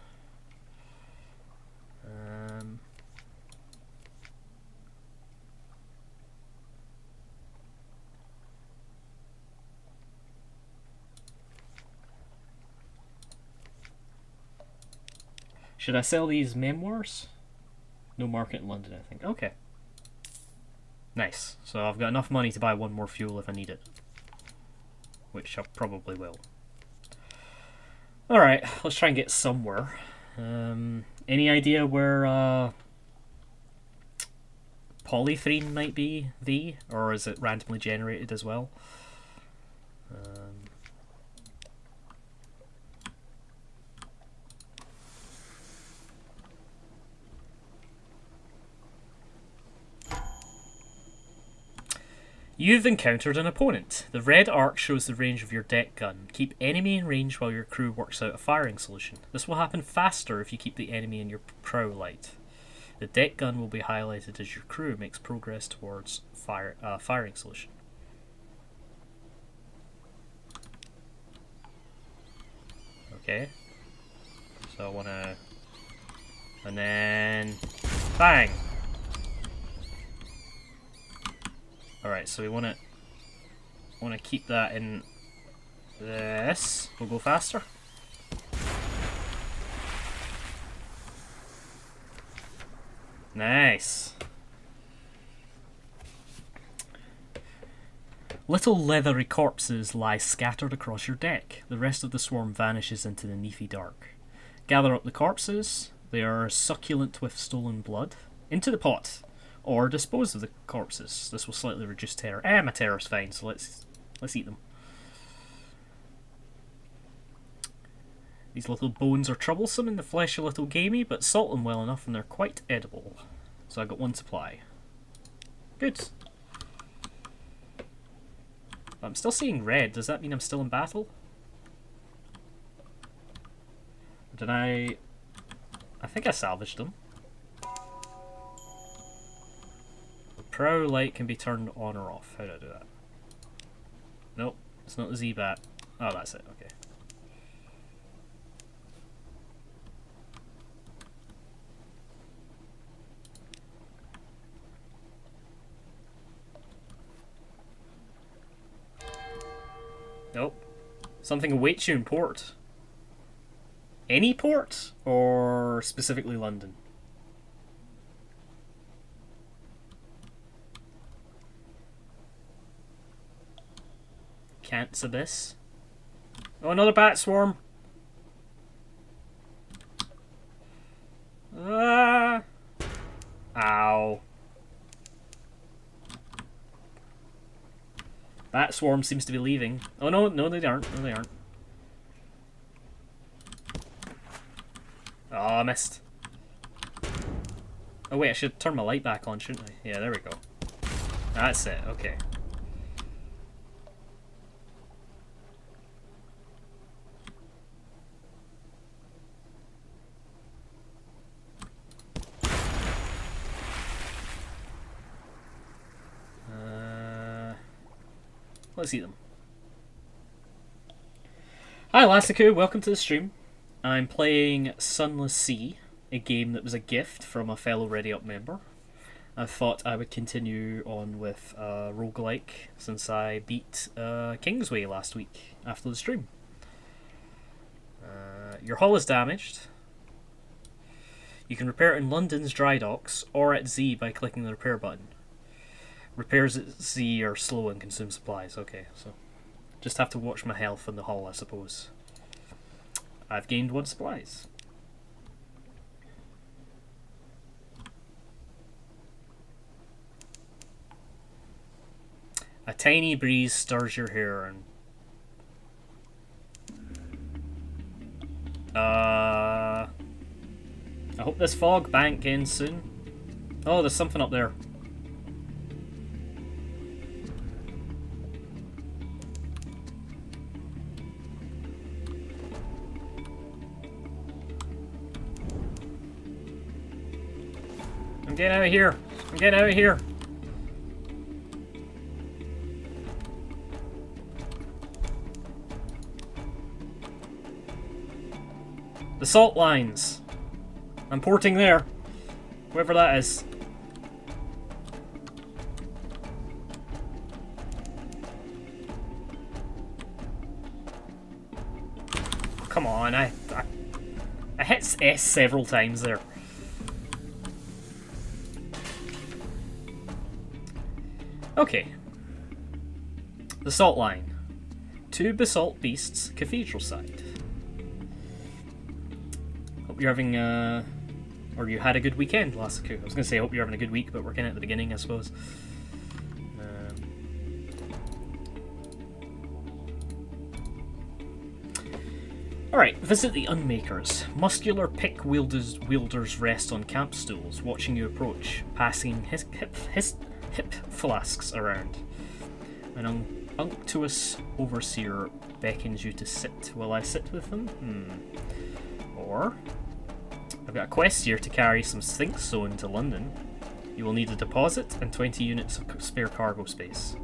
Should I sell these memoirs? No market in London, I think. Okay. Nice. So I've got enough money to buy one more fuel if I need it. Which I probably will. Alright, let's try and get somewhere. Any idea where Polythrene might be V? Or is it randomly generated as well? You've encountered an opponent. The red arc shows the range of your deck gun. Keep enemy in range while your crew works out a firing solution. This will happen faster if you keep the enemy in your prow light. The deck gun will be highlighted as your crew makes progress towards firing solution. Okay. So I want to... And then... Bang! Alright, so we want to keep that in this. We'll go faster. Nice. Little leathery corpses lie scattered across your deck. The rest of the swarm vanishes into the leafy dark. Gather up the corpses. They are succulent with stolen blood. Into the pot. Or dispose of the corpses. This will slightly reduce terror. My terror's fine, so let's eat them. These little bones are troublesome and the flesh a little gamey, but salt them well enough and they're quite edible. So I got one supply. Good. I'm still seeing red. Does that mean I'm still in battle? Did I think I salvaged them. Prow light can be turned on or off. How do I do that? Nope, it's not the Z-Bat. Oh, that's it, okay. Nope. Something awaits you in port. Any port? Or specifically London? Cant's Abyss. Oh, another bat swarm. Ah. Ow. Bat swarm seems to be leaving. Oh no, no they aren't. No they aren't. Oh, I missed. Oh wait, I should turn my light back on, shouldn't I? Yeah, there we go. That's it, okay. Let's eat them. Hi Lassiku, welcome to the stream. I'm playing Sunless Sea, a game that was a gift from a fellow Ready Up member. I thought I would continue on with roguelike since I beat Kingsway last week after the stream. Your hull is damaged. You can repair it in London's dry docks or at Z by clicking the repair button. Repairs at Z are slow and consume supplies. Okay, so just have to watch my health in the hull, I suppose. I've gained 1 supplies. A tiny breeze stirs your hair and... I hope this fog bank ends soon. Oh, there's something up there. I'm getting out of here. I'm getting out of here. The salt lines. I'm porting there. Whoever that is. Come on, I hit S several times there. Okay. The salt line. 2 basalt beasts, cathedral side. Hope you're having or you had a good weekend, Lassiku. I was going to say, I hope you're having a good week, but we're kind of at the beginning, I suppose. Alright, visit the Unmakers. Muscular pick wielders rest on camp stools, watching you approach, passing hip flasks around. An unctuous overseer beckons you to sit. Will I sit with them? Or... I've got a quest here to carry some Stinkstone to London. You will need a deposit and 20 units of spare cargo space.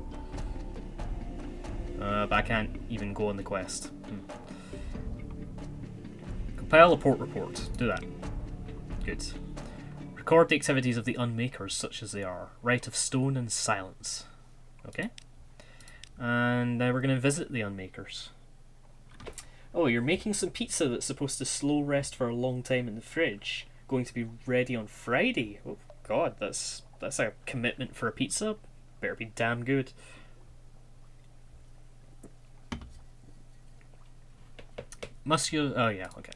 But I can't even go on the quest. Compile a port report. Do that. Good. Record the activities of the Unmakers, such as they are. Rite of Stone and Silence. Okay. And now we're going to visit the Unmakers. Oh, you're making some pizza that's supposed to slow rest for a long time in the fridge. Going to be ready on Friday. Oh god, that's a commitment for a pizza. Better be damn good. Oh yeah, okay.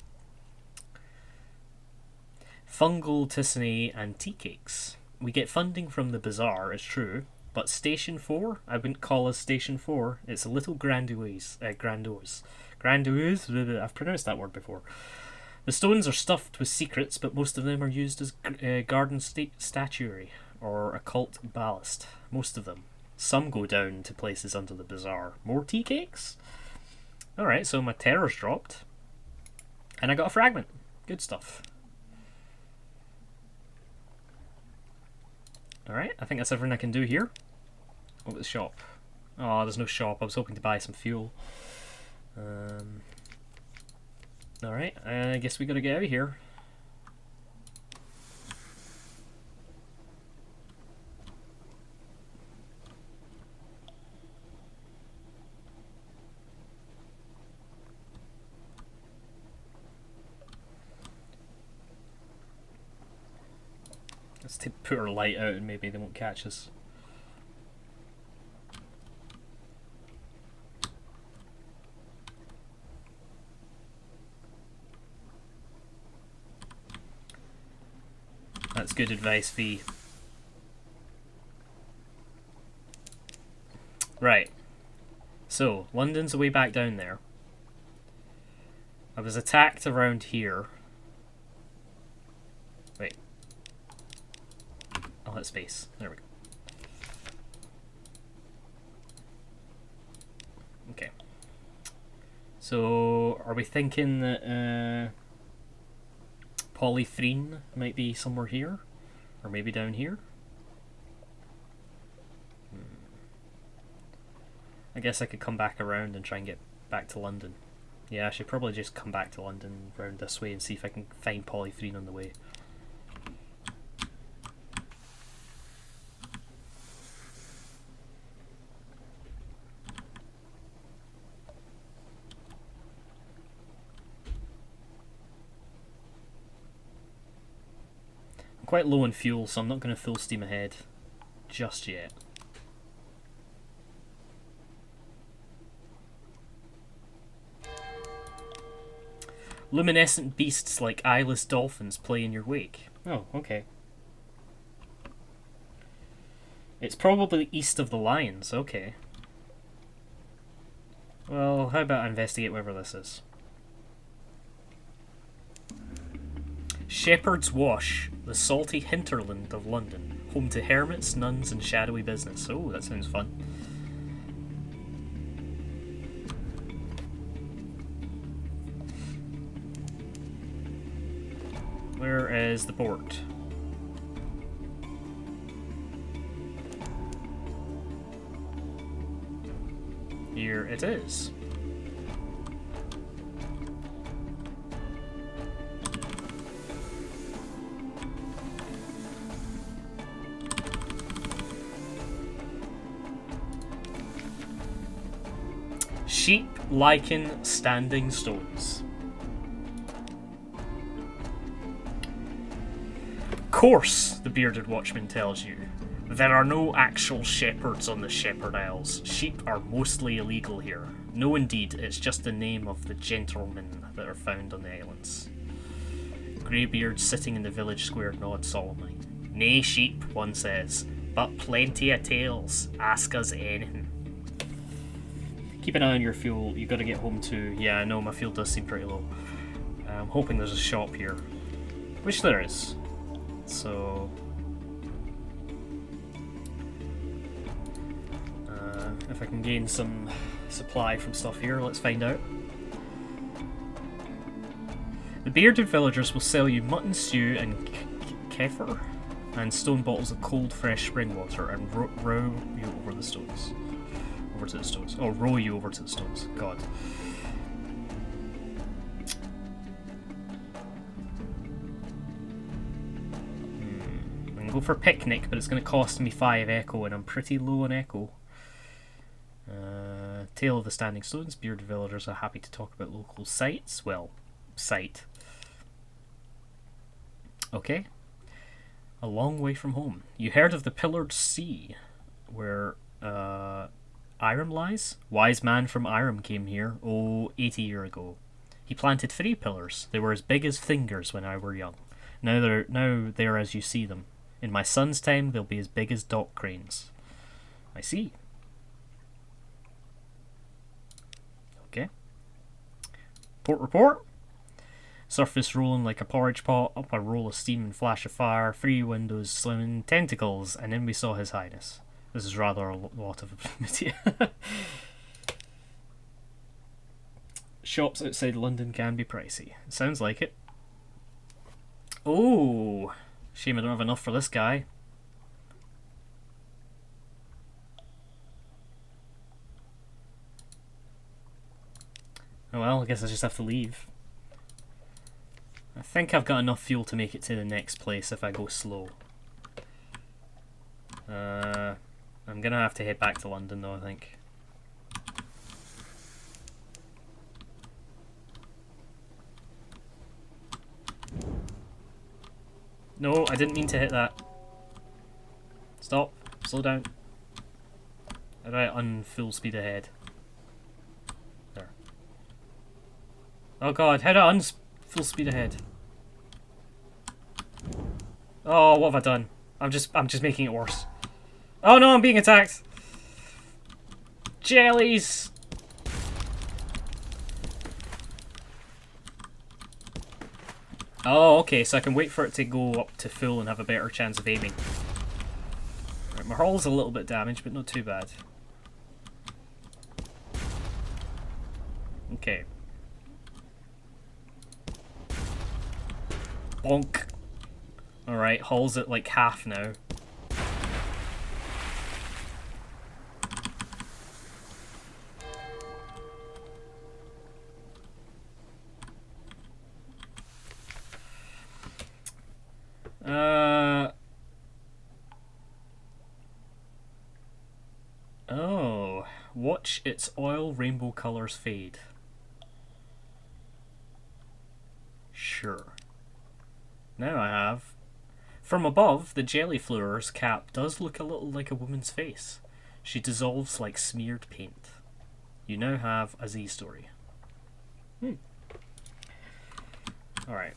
Fungal Tisane and tea cakes. We get funding from the bazaar, it's true, but Station 4, I wouldn't call us Station 4. It's a little grandiose. Grandiose? I've pronounced that word before. The stones are stuffed with secrets, but most of them are used as garden statuary or occult ballast. Most of them. Some go down to places under the bazaar. More tea cakes? Alright, so my terror's dropped. And I got a fragment. Good stuff. Alright, I think that's everything I can do here. What about the shop? Oh, there's no shop. I was hoping to buy some fuel. Alright, I guess we gotta get out of here. Let's put our light out and maybe they won't catch us. That's good advice, V. Right. So, London's the way back down there. I was attacked around here. Wait. I'll hit space. There we go. Okay. So, are we thinking that Polythrene might be somewhere here? Or maybe down here? I guess I could come back around and try and get back to London. Yeah, I should probably just come back to London round this way and see if I can find Polythrene on the way. I'm quite low on fuel, so I'm not going to full steam ahead just yet. Luminescent beasts like eyeless dolphins play in your wake. Oh, okay. It's probably east of the lions, okay. Well, how about I investigate wherever this is? Shepherd's Wash, the salty hinterland of London, home to hermits, nuns, and shadowy business. Oh, that sounds fun. Where is the port? Here it is. Sheep, lichen, standing stones. Course, the bearded watchman tells you. There are no actual shepherds on the Shepherd Isles. Sheep are mostly illegal here. No, indeed, it's just the name of the gentlemen that are found on the islands. Greybeard, sitting in the village square, nods solemnly. Nay, sheep, one says, but plenty of tales. Ask us anything. Keep an eye on your fuel. You got to get home too. Yeah, I know my fuel does seem pretty low. I'm hoping there's a shop here, which there is. So, if I can gain some supply from stuff here, let's find out. The bearded villagers will sell you mutton stew and kefir, and stone bottles of cold, fresh spring water, and row you over the stones. Over to the stones. Oh, row you over to the stones. God. I can go for picnic, but it's going to cost me 5 echo, and I'm pretty low on echo. Tale of the Standing Stones. Bearded villagers are happy to talk about local sites. Well, site. Okay. A long way from home. You heard of the Pillared Sea, where Irem lies? Wise man from Irem came here, 80 years ago. He planted 3 pillars. They were as big as fingers when I were young. Now they're as you see them. In my son's time, they'll be as big as dock cranes. I see. Okay. Port report. Surface rolling like a porridge pot, up a roll of steam and flash of fire, 3 windows swimming tentacles, and then we saw His Highness. This is rather a lot of material. Shops outside London can be pricey. It sounds like it. Oh, shame I don't have enough for this guy. Oh well, I guess I just have to leave. I think I've got enough fuel to make it to the next place if I go slow. I'm gonna have to head back to London though, I think. No, I didn't mean to hit that. Stop. Slow down. How do I full speed ahead? There. Oh god, how do I full speed ahead? Oh, what have I done? I'm just making it worse. Oh no, I'm being attacked! Jellies! Oh, okay, so I can wait for it to go up to full and have a better chance of aiming. Right, my hull's a little bit damaged, but not too bad. Okay. Bonk. Alright, hull's at like half now. Oh, watch its oil rainbow colours fade. Sure. Now I have From above, the jelly floor's cap does look a little like a woman's face. She dissolves like smeared paint. You now have a Z story. Alright.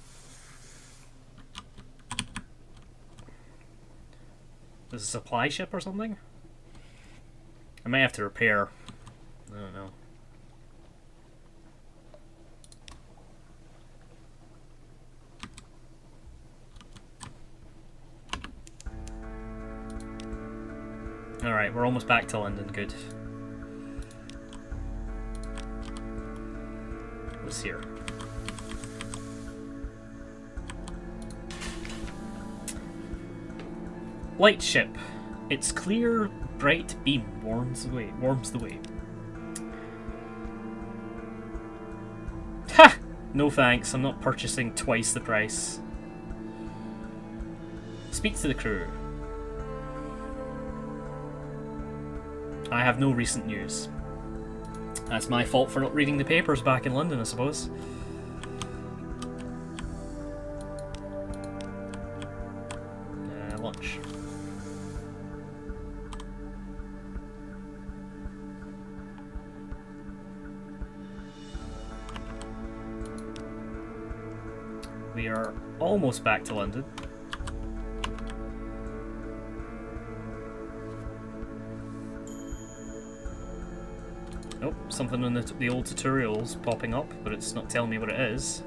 Is it a supply ship or something? I might have to repair. I don't know. Alright, we're almost back to London. Good. What's here? Light ship. Its clear, bright beam warms the way. Ha! No thanks, I'm not purchasing twice the price. Speak to the crew. I have no recent news. That's my fault for not reading the papers back in London, I suppose. Lunch. We are almost back to London. Oh, something in the old tutorials popping up, but it's not telling me what it is.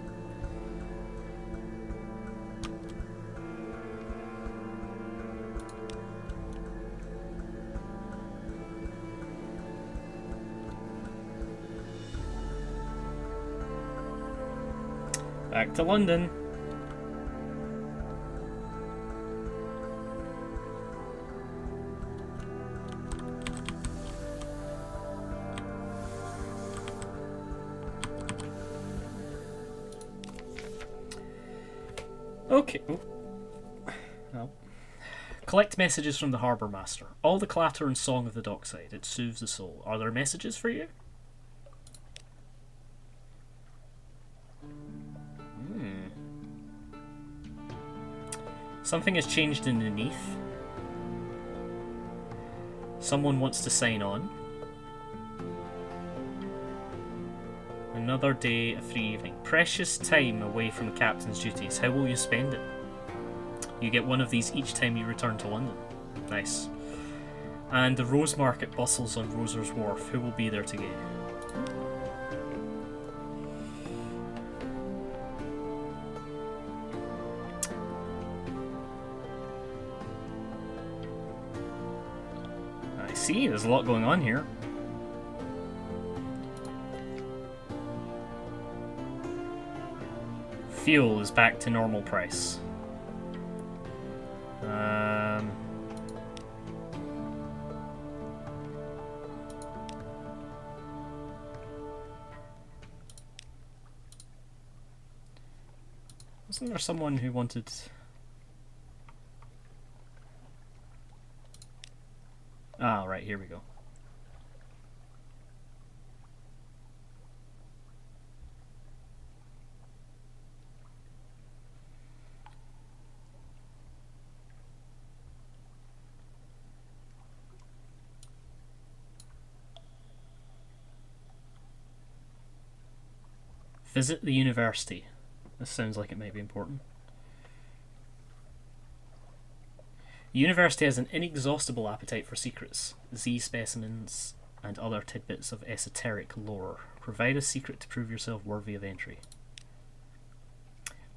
Back to London. Okay. Oh. Collect messages from the harbour master. All the clatter and song of the dockside. It soothes the soul. Are there messages for you? Something has changed underneath. Someone wants to sign on. Another day, a free evening. Precious time away from the captain's duties. How will you spend it? You get one of these each time you return to London. Nice. And the Rose Market bustles on Roser's Wharf. Who will be there to get? I see, there's a lot going on here. Fuel is back to normal price. Wasn't there someone who wanted... Ah, right, here we go. Visit the university. This sounds like it might be important. The university has an inexhaustible appetite for secrets, Z specimens, and other tidbits of esoteric lore. Provide a secret to prove yourself worthy of entry.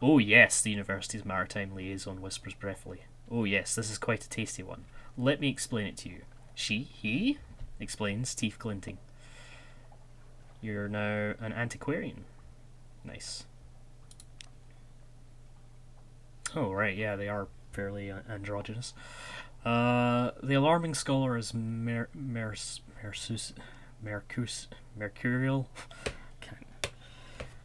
Oh yes, the university's maritime liaison whispers breathily. Oh yes, this is quite a tasty one. Let me explain it to you. He explains, teeth glinting. You're now an antiquarian. Nice. Oh, right, yeah, they are fairly androgynous. The alarming scholar is Mercurial.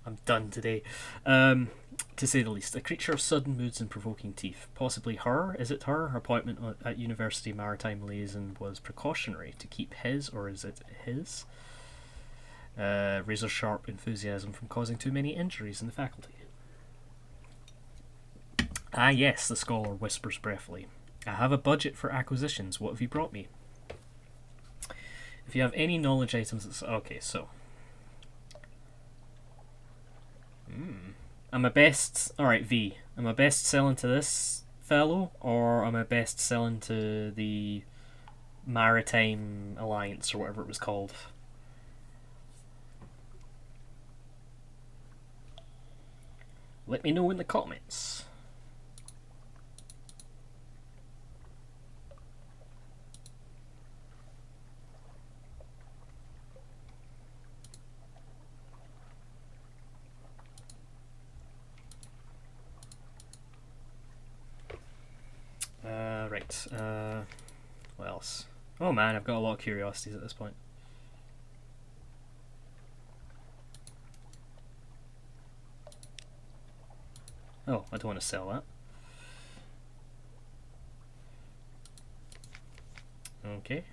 I'm done today. To say the least. A creature of sudden moods and provoking teeth. Possibly her? Is it her? Her appointment at University Maritime Liaison was precautionary to keep his, or is it his? Razor sharp enthusiasm from causing too many injuries in the faculty. Ah, yes, the scholar whispers breathily. I have a budget for acquisitions. What have you brought me? If you have any knowledge items, it's okay. So, am I best? All right, V. Am I best selling to this fellow, or am I best selling to the Maritime Alliance or whatever it was called? Let me know in the comments. Right. What else? Oh man, I've got a lot of curiosities at this point. Oh, I don't want to sell that. Okay.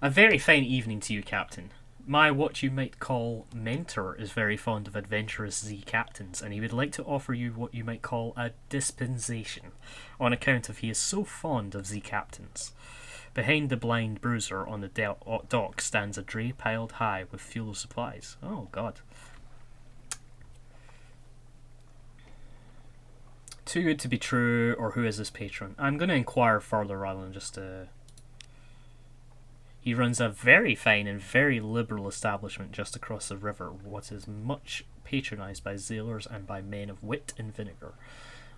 A very fine evening to you, Captain. My what you might call mentor is very fond of adventurous Z captains, and he would like to offer you what you might call a dispensation, on account of he is so fond of Z captains. Behind the blind bruiser on the dock stands a dray piled high with fuel supplies. Oh, God. Too good to be true, or who is this patron? I'm going to inquire further rather than just He runs a very fine and very liberal establishment just across the river, what is much patronised by sailors and by men of wit and vinegar.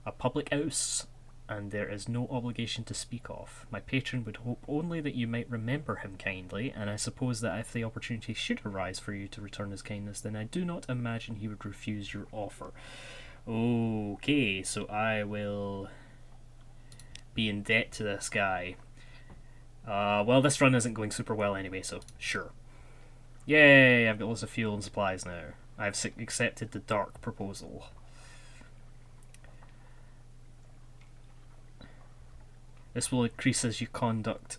A public house, and there is no obligation to speak of. My patron would hope only that you might remember him kindly, and I suppose that if the opportunity should arise for you to return his kindness, then I do not imagine he would refuse your offer. Okay, so I will be in debt to this guy. Well, this run isn't going super well anyway, so sure. Yay, I've got lots of fuel and supplies now. I've accepted the dark proposal. This will increase as you conduct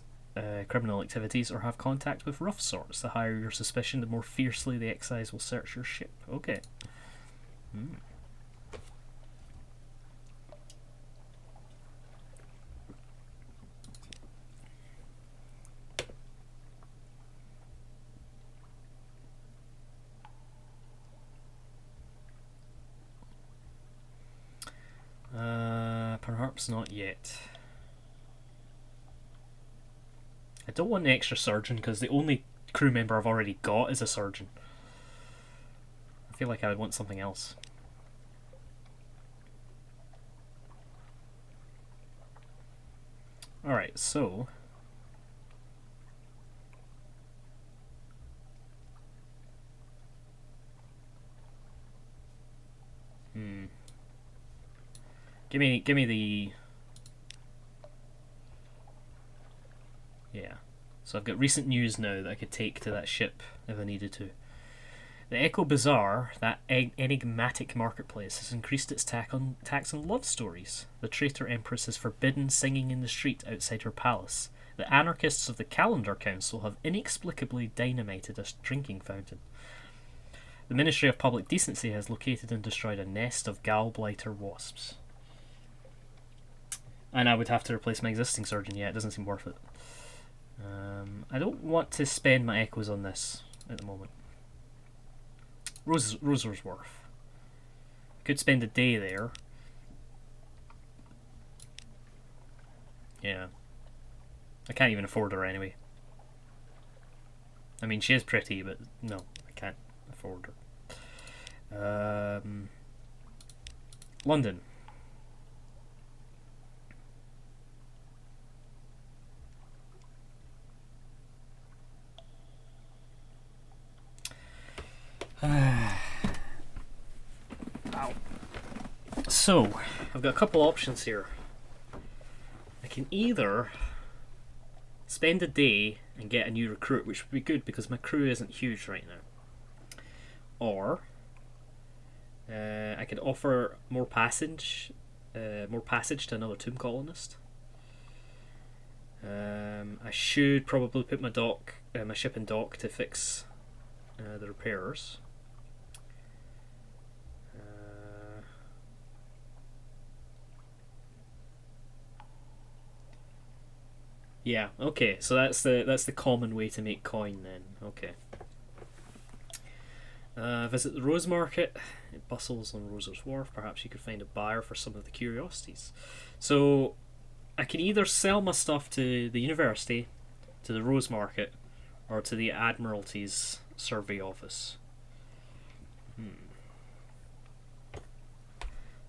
criminal activities or have contact with rough sorts. The higher your suspicion, the more fiercely the excise will search your ship. Okay. Perhaps not yet. I don't want an extra surgeon because the only crew member I've already got is a surgeon. I feel like I would want something else. Alright, so Give me the... Yeah. So I've got recent news now that I could take to that ship if I needed to. The Echo Bazaar, that enigmatic marketplace, has increased its tax on love stories. The traitor empress has forbidden singing in the street outside her palace. The anarchists of the Calendar Council have inexplicably dynamited a drinking fountain. The Ministry of Public Decency has located and destroyed a nest of gallblighter wasps. And I would have to replace my existing surgeon. Yeah, it doesn't seem worth it. I don't want to spend my echoes on this at the moment. Rosersworth. Could spend a day there. Yeah. I can't even afford her anyway. I mean, she is pretty, but no, I can't afford her. London. So, I've got a couple options here. I can either spend a day and get a new recruit, which would be good because my crew isn't huge right now. Or I could offer more passage to another tomb colonist. I should probably put my ship in dock to fix the repairs. Yeah. Okay. So that's the common way to make coin then. Okay. Visit the Rose Market. It bustles on Roser's Wharf. Perhaps you could find a buyer for some of the curiosities. So I can either sell my stuff to the university, to the Rose Market, or to the Admiralty's survey office.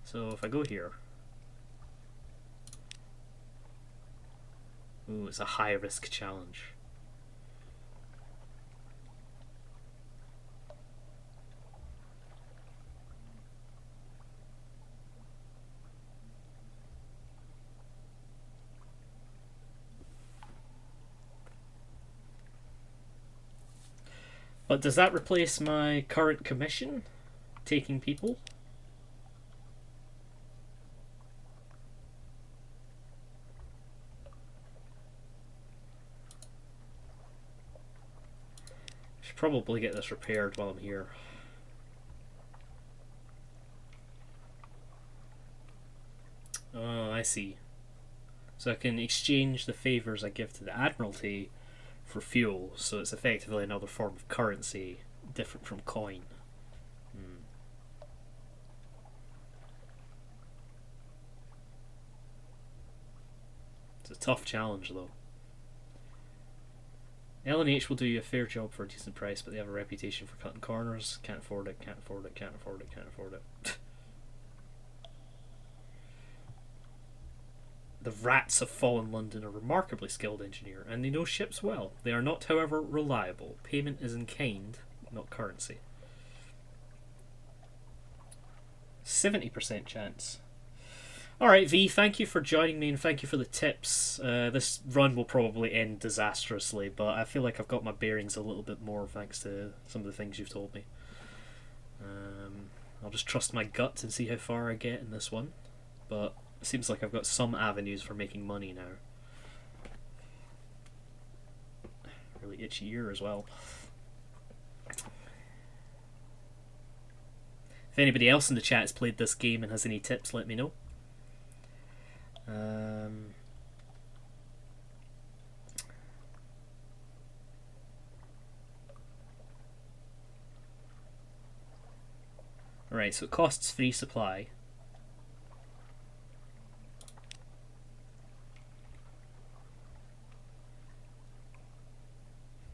So if I go here, ooh, it's a high risk challenge. But does that replace my current commission? Taking people? I should probably get this repaired while I'm here. Oh, I see. So I can exchange the favours I give to the Admiralty for fuel, so it's effectively another form of currency different from coin. It's a tough challenge though. L&H will do you a fair job for a decent price, but they have a reputation for cutting corners. Can't afford it, can't afford it, can't afford it, can't afford it. The Rats of Fallen London are a remarkably skilled engineer, and they know ships well. They are not, however, reliable. Payment is in kind, not currency. 70% chance. Alright, V, thank you for joining me and thank you for the tips. This run will probably end disastrously, but I feel like I've got my bearings a little bit more thanks to some of the things you've told me. I'll just trust my gut and see how far I get in this one. But it seems like I've got some avenues for making money now. Really itchy ear as well. If anybody else in the chat has played this game and has any tips, let me know. Alright, so it costs free supply.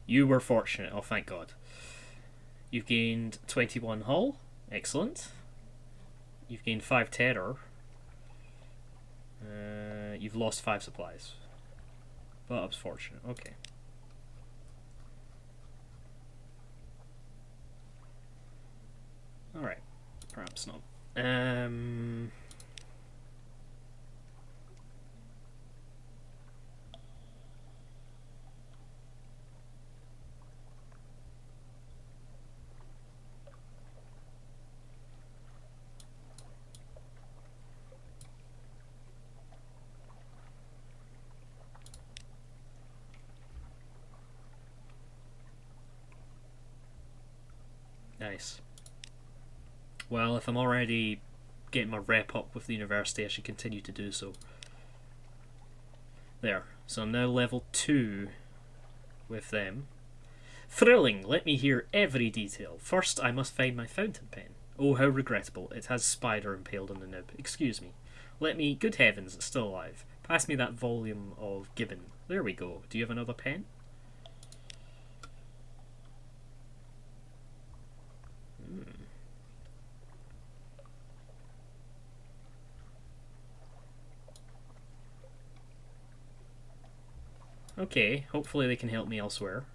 You were fortunate, oh thank God. You've gained 21 hull, excellent. You've gained 5 terror. You've lost 5 supplies. But I was fortunate, okay. Alright, perhaps not. Nice. Well, if I'm already getting my rep up with the university, I should continue to do so. There. So I'm now level 2 with them. Thrilling! Let me hear every detail. First, I must find my fountain pen. Oh, how regrettable. It has spider impaled on the nib. Excuse me. Let me... Good heavens, it's still alive. Pass me that volume of Gibbon. There we go. Do you have another pen? Okay, hopefully they can help me elsewhere.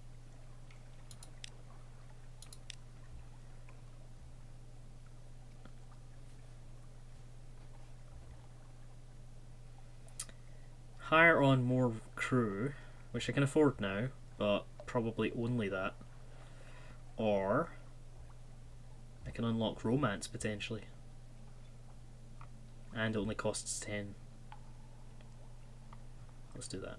Hire on more crew, which I can afford now, but probably only that. Or I can unlock romance potentially. And it only costs 10. Let's do that.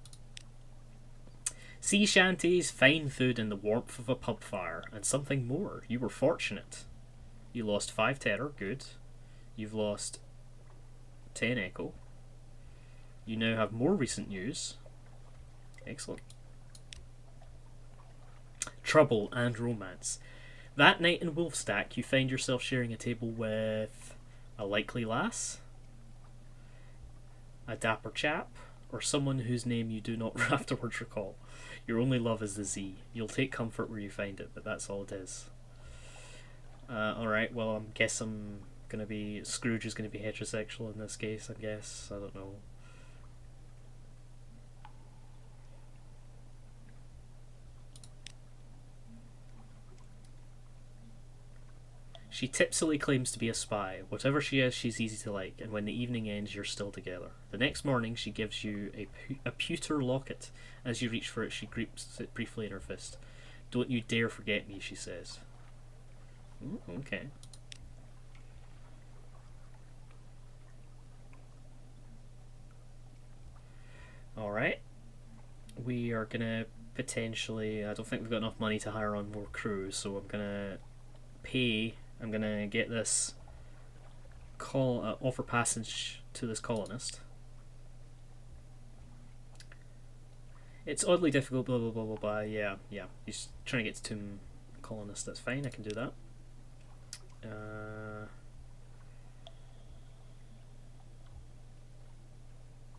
Sea shanties, fine food in the warmth of a pub fire, and something more. You were fortunate. You lost 5 terror, good. You've lost 10 echo. You now have more recent news. Excellent. Trouble and romance. That night in Wolfstack, you find yourself sharing a table with a likely lass, a dapper chap, or someone whose name you do not afterwards recall. Your only love is the Z. You'll take comfort where you find it, but that's all it is. Alright, well, I guess Scrooge is gonna be heterosexual in this case, I guess. I don't know. She tipsily claims to be a spy. Whatever she is, she's easy to like, and when the evening ends, you're still together. The next morning, she gives you a pewter locket. As you reach for it, she grips it briefly in her fist. Don't you dare forget me, she says. Ooh, okay. Alright. We are gonna potentially... I don't think we've got enough money to hire on more crews, so I'm gonna get this offer passage to this colonist. It's oddly difficult, blah blah blah blah blah. Yeah. He's trying to get to Tomb Colonist. That's fine, I can do that.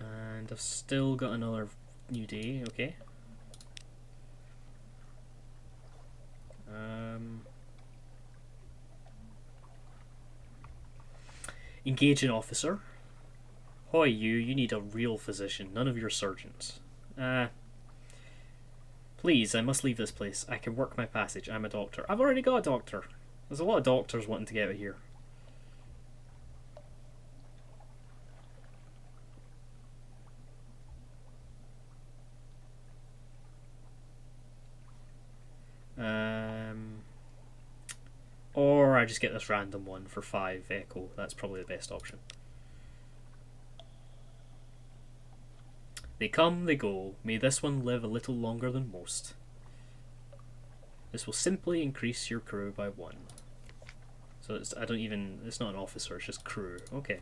And I've still got another new day, okay. Engage an officer. Hoy, you need a real physician, none of your surgeons. Please, I must leave this place. I can work my passage. I'm a doctor. I've already got a doctor. There's a lot of doctors wanting to get out of here. Or I just get this random one for 5 echo. That's probably the best option. They come, they go. May this one live a little longer than most. This will simply increase your crew by 1. So it's not an officer, it's just crew. Okay.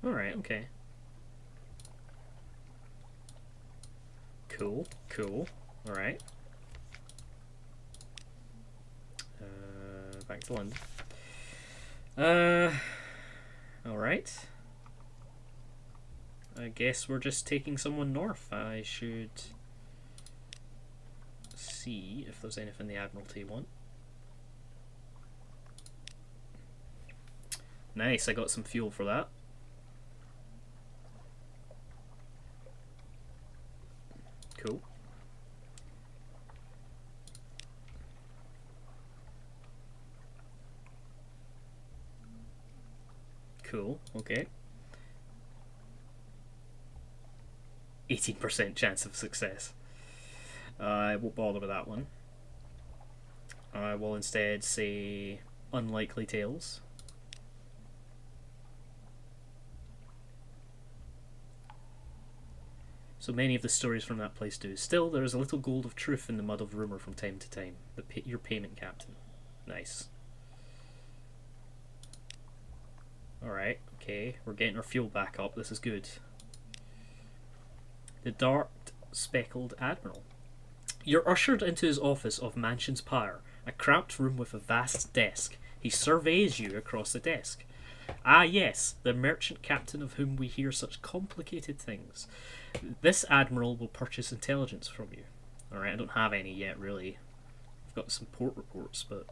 Alright, okay. Cool. Alright. Back to London. Alright. I guess we're just taking someone north. I should see if there's anything the Admiralty want. Nice, I got some fuel for that. Cool. Cool, okay. 18% chance of success. I won't bother with that one. I will instead say unlikely tales. So many of the stories from that place do. Still, there is a little gold of truth in the mud of rumour from time to time. Your payment, Captain. Nice. Alright, okay. We're getting our fuel back up. This is good. The Dark Speckled Admiral. You're ushered into his office of Mansion's Pyre, a cramped room with a vast desk. He surveys you across the desk. Ah yes, the merchant captain of whom we hear such complicated things. This admiral will purchase intelligence from you. Alright, I don't have any yet, really. I've got some port reports, but...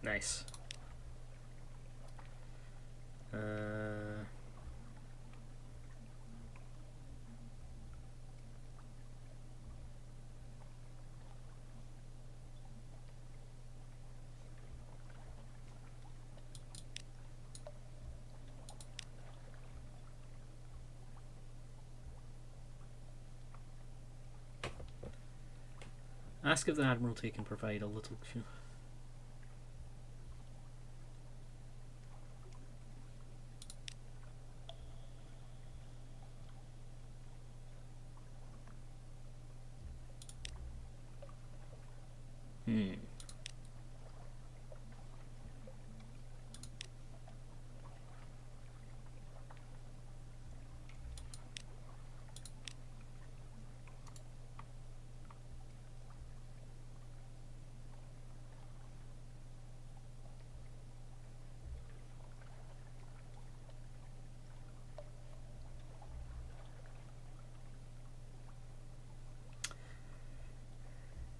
Nice. ask if the Admiralty can provide a little...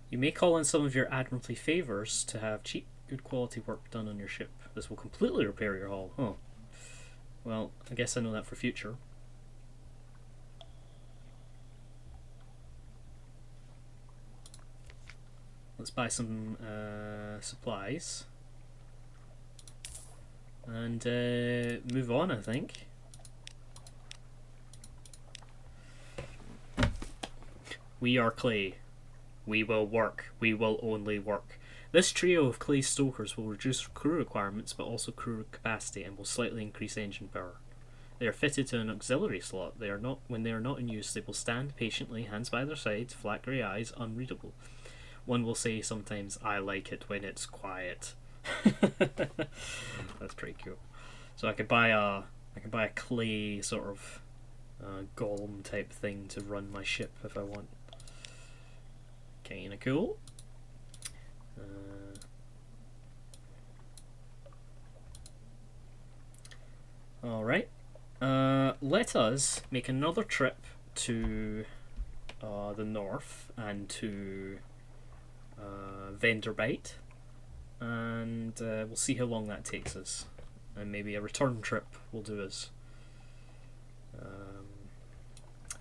You may call in some of your Admiralty favours to have cheap, good quality work done on your ship. This will completely repair your hull. Oh. Well, I guess I know that for future. Let's buy some supplies. And move on, I think. We are clay. We will work. We will only work. This trio of clay stokers will reduce crew requirements but also crew capacity and will slightly increase engine power. They are fitted to an auxiliary slot. When they are not in use, they will stand patiently, hands by their sides, flat grey eyes, unreadable. One will say sometimes, "I like it when it's quiet." That's pretty cool. So I could buy a clay sort of golem type thing to run my ship if I want. Kinda cool. Alright. Let us make another trip to the north and to Vanderbite, and we'll see how long that takes us. And maybe a return trip will do us.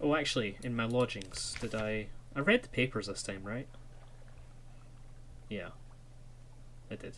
Oh, actually, in my lodgings, I read the papers this time, right? Yeah, I did.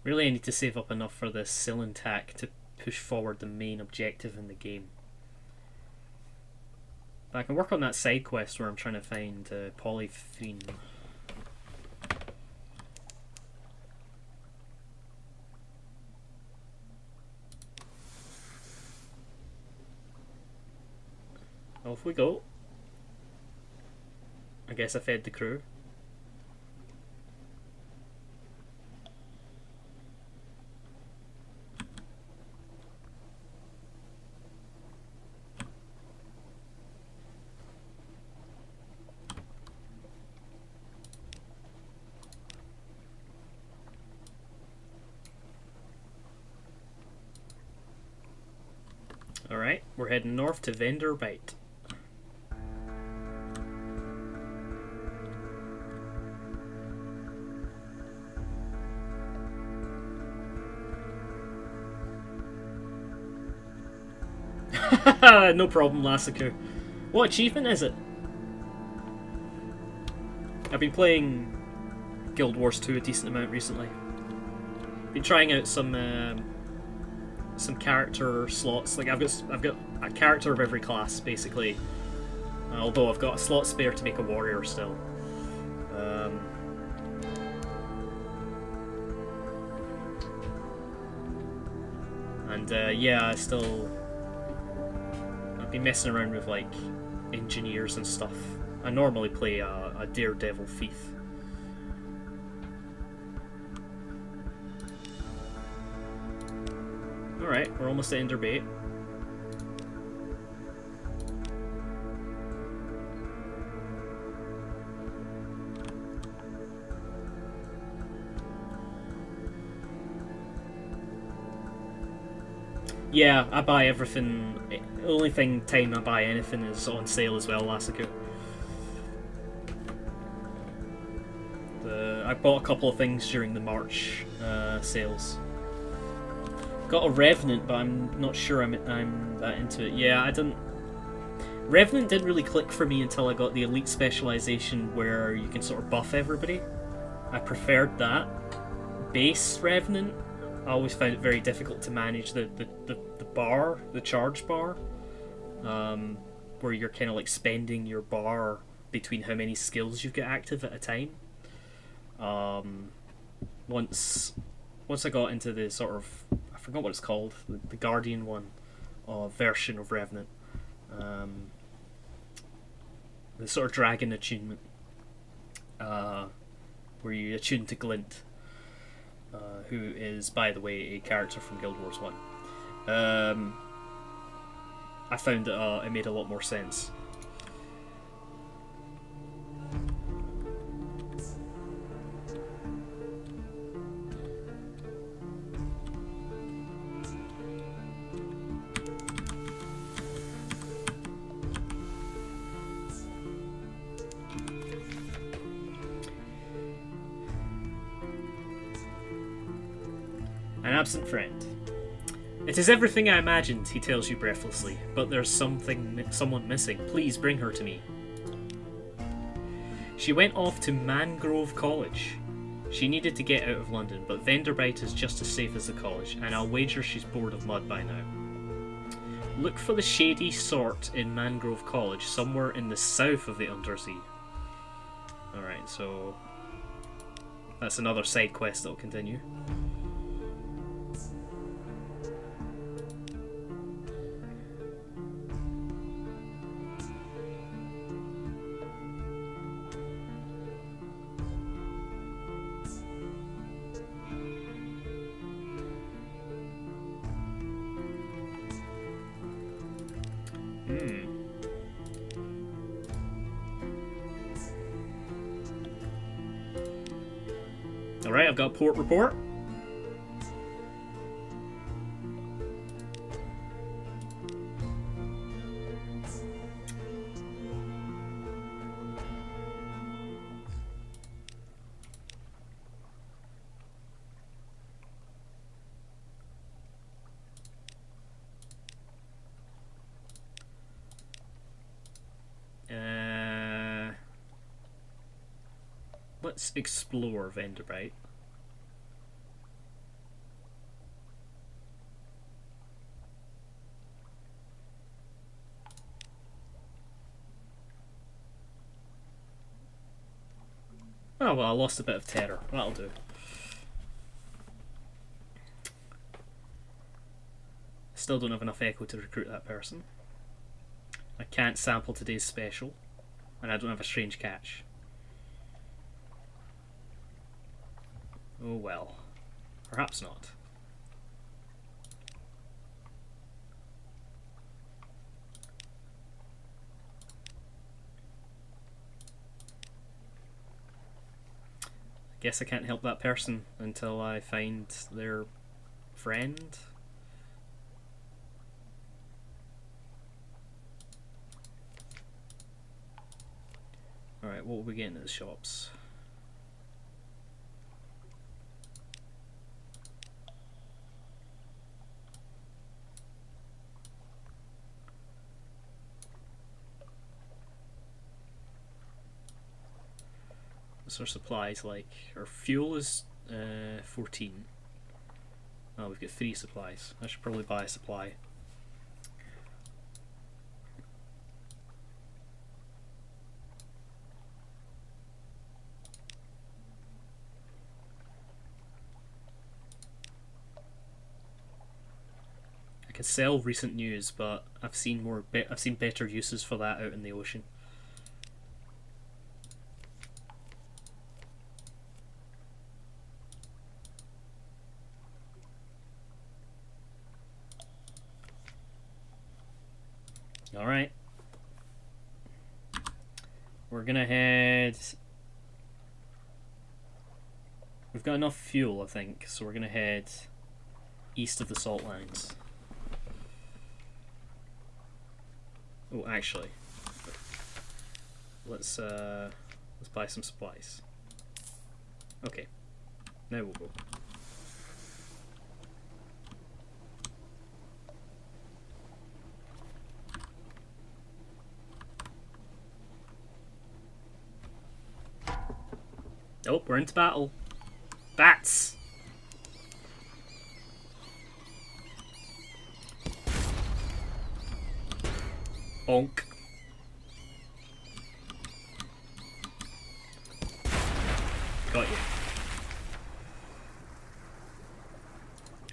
Really, I need to save up enough for this Cyllin tack to push forward the main objective in the game. But I can work on that side quest where I'm trying to find Polyphene. Off we go. I guess I fed the crew. Alright, we're heading north to Vanderbite. No problem, Lassiku. What achievement is it? I've been playing Guild Wars 2 a decent amount recently. Been trying out some character slots. Like I've got a character of every class basically. Although I've got a slot spare to make a warrior still. Yeah, I've been messing around with like engineers and stuff. I normally play a daredevil thief. Alright, we're almost at Enderbait. Yeah, I buy everything. The only time I buy anything is on sale as well, Lassiku. I bought a couple of things during the March sales. Got a Revenant, but I'm not sure I'm that into it. Yeah, I didn't. Revenant didn't really click for me until I got the Elite specialization where you can sort of buff everybody. I preferred that. Base Revenant, I always found it very difficult to manage the bar, the charge bar, where you're kind of like spending your bar between how many skills you've got active at a time. Once I got into the sort of, I forgot what it's called, the Guardian one, version of Revenant, the sort of dragon attunement, where you attune to Glint, who is, by the way, a character from Guild Wars 1. I found that it made a lot more sense. An absent friend. It is everything I imagined, he tells you breathlessly, but there's someone missing. Please bring her to me. She went off to Mangrove College. She needed to get out of London, but Venderbite is just as safe as the college, and I'll wager she's bored of mud by now. Look for the shady sort in Mangrove College, somewhere in the south of the Undersea. Alright, so that's another side quest that'll continue. Alright, I've got port report. Let's explore Venderbite. Oh well, I lost a bit of terror. That'll do. Still don't have enough echo to recruit that person. I can't sample today's special, and I don't have a strange catch. Oh well. Perhaps not. Guess I can't help that person until I find their friend. Alright, what will we get in the shops? What's our supplies like? Our fuel is 14. Oh, we've got 3 supplies. I should probably buy a supply. I can sell recent news, but I've seen better uses for that out in the ocean. Alright. We're gonna head... We've got enough fuel, I think, so we're gonna head east of the salt lines. Oh, actually, let's buy some supplies. Okay, now we'll go. Oh, we're into battle. Bats! Bonk. Got you.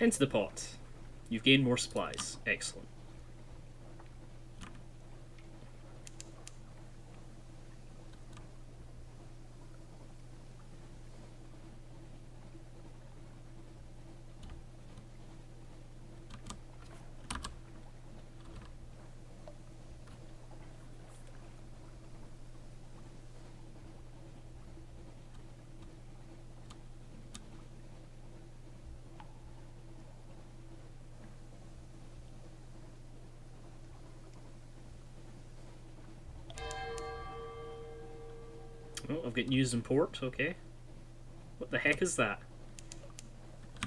Into the pot. You've gained more supplies. Excellent. Oh, I've got news in port, okay. What the heck is that?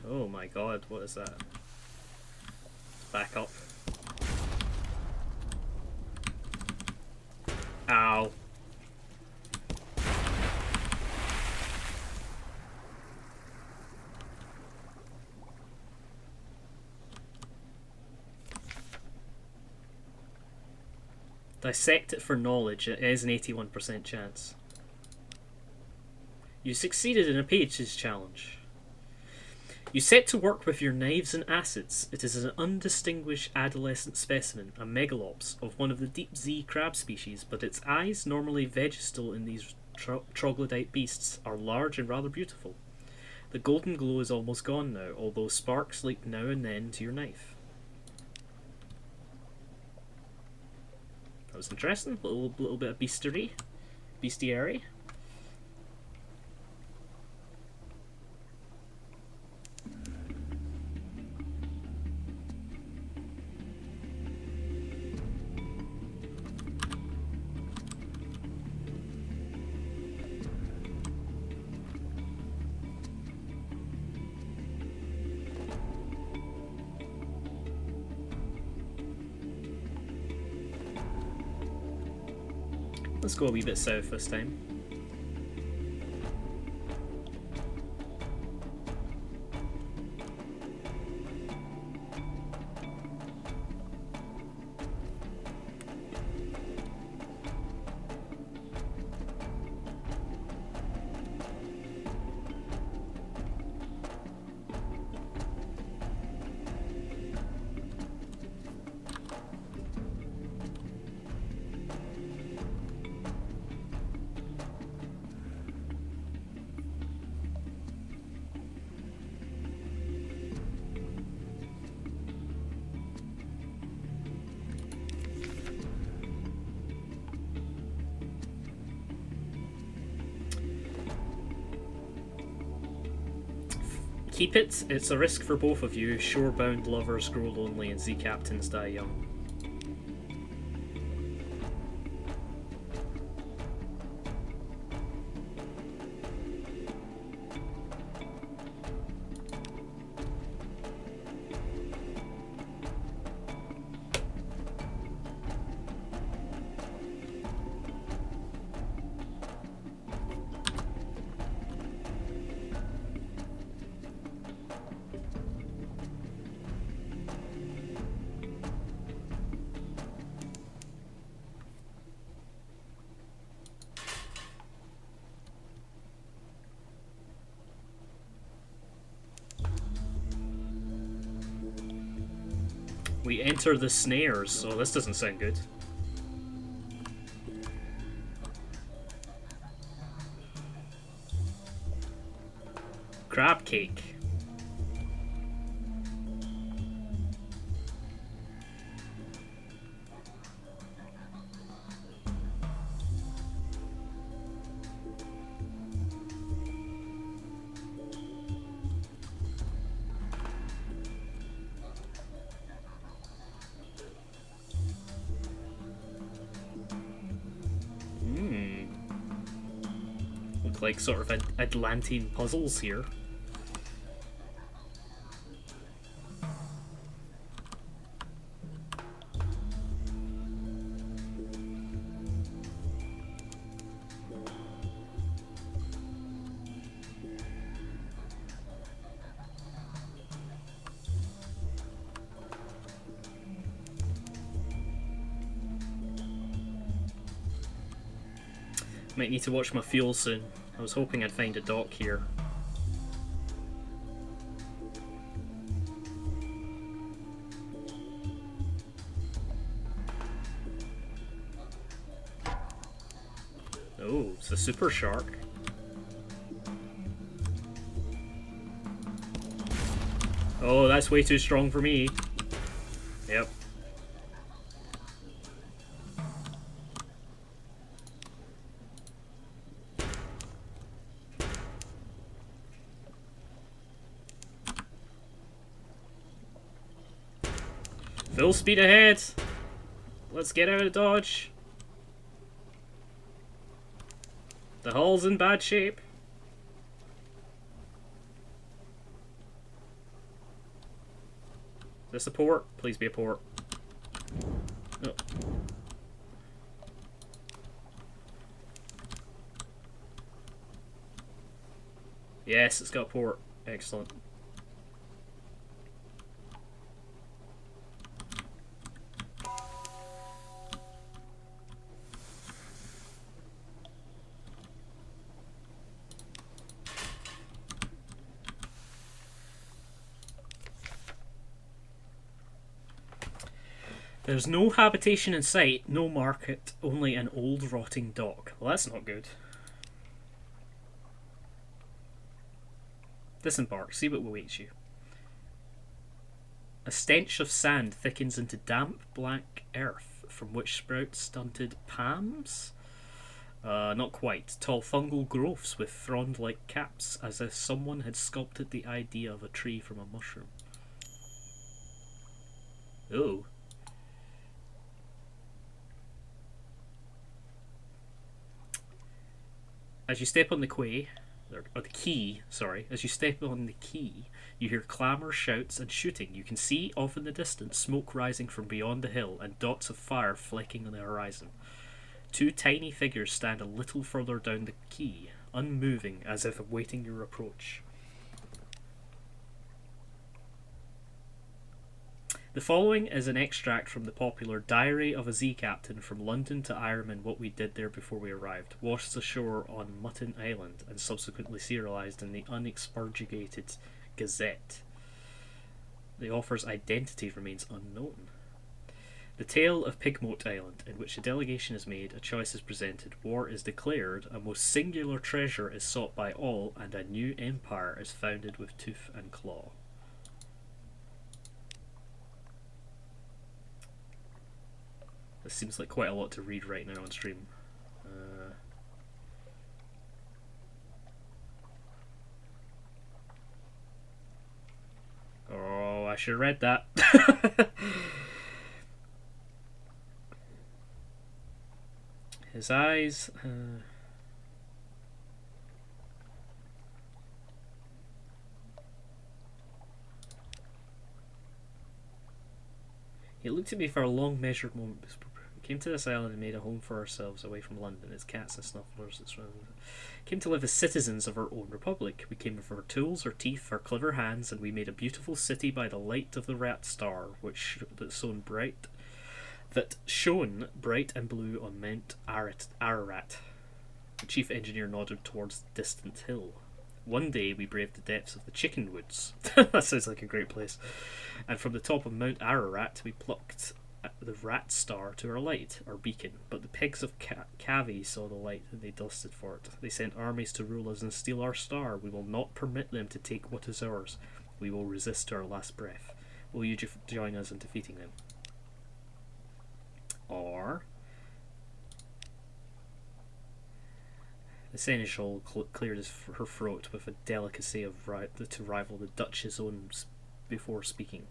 Oh my god, what is that? Back up. Ow. Dissect it for knowledge. It is an 81% chance. You succeeded in a page's challenge. You set to work with your knives and acids. It is an undistinguished adolescent specimen, a megalops, of one of the deep sea crab species, but its eyes, normally vegetal in these troglodyte beasts, are large and rather beautiful. The golden glow is almost gone now, although sparks leap now and then to your knife. That was interesting. Little bit of bestiary. Let's go a wee bit south this time. Keep it. It's a risk for both of you. Shorebound lovers grow lonely and sea captains die young. We enter the snares, so this doesn't sound good. Crab cake. look like sort of Atlantean puzzles here. Might need to watch my fuel soon. I was hoping I'd find a dock here. Oh, it's a super shark. Oh, that's way too strong for me. Yep. Full speed ahead! Let's get out of Dodge. The hull's in bad shape. Is this a port? Please be a port. Oh. Yes, it's got a port. Excellent. There's no habitation in sight, no market, only an old rotting dock. Well, that's not good. Disembark, see what awaits you. A stench of sand thickens into damp black earth, from which sprout stunted palms? Not quite. Tall fungal growths with frond-like caps, as if someone had sculpted the idea of a tree from a mushroom. Oh. As you step on the quay, or the quay, sorry, as you step on the quay, you hear clamour, shouts, and shooting. You can see, off in the distance, smoke rising from beyond the hill and dots of fire flicking on the horizon. Two tiny figures stand a little further down the quay, unmoving as if awaiting your approach. The following is an extract from the popular Diary of a Sea Captain from London to Ireland, what we did there before we arrived, washed ashore on Mutton Island, and subsequently serialised in the unexpurgated Gazette. The author's identity remains unknown. The tale of Pigmote Island, in which a delegation is made, a choice is presented, war is declared, a most singular treasure is sought by all, and a new empire is founded with tooth and claw. This seems like quite a lot to read right now on stream. Oh, I should have read that. His eyes... He looked at me for a long measured moment. We came to this island and made a home for ourselves away from London, its cats and snufflers, its came to live as citizens of our own republic. We came with our tools, our teeth, our clever hands, and we made a beautiful city by the light of the rat star, that shone bright and blue on Mount Ararat. The chief engineer nodded towards the distant hill. One day we braved the depths of the chicken woods. That sounds like a great place. And from the top of Mount Ararat we plucked the rat star to our light, our beacon. But the pigs of Cavi saw the light and they dusted for it. They sent armies to rule us and steal our star. We will not permit them to take what is ours. We will resist to our last breath. Will you join us in defeating them? Or... The seneschal cleared her throat with a delicacy to rival the Dutch's own before speaking.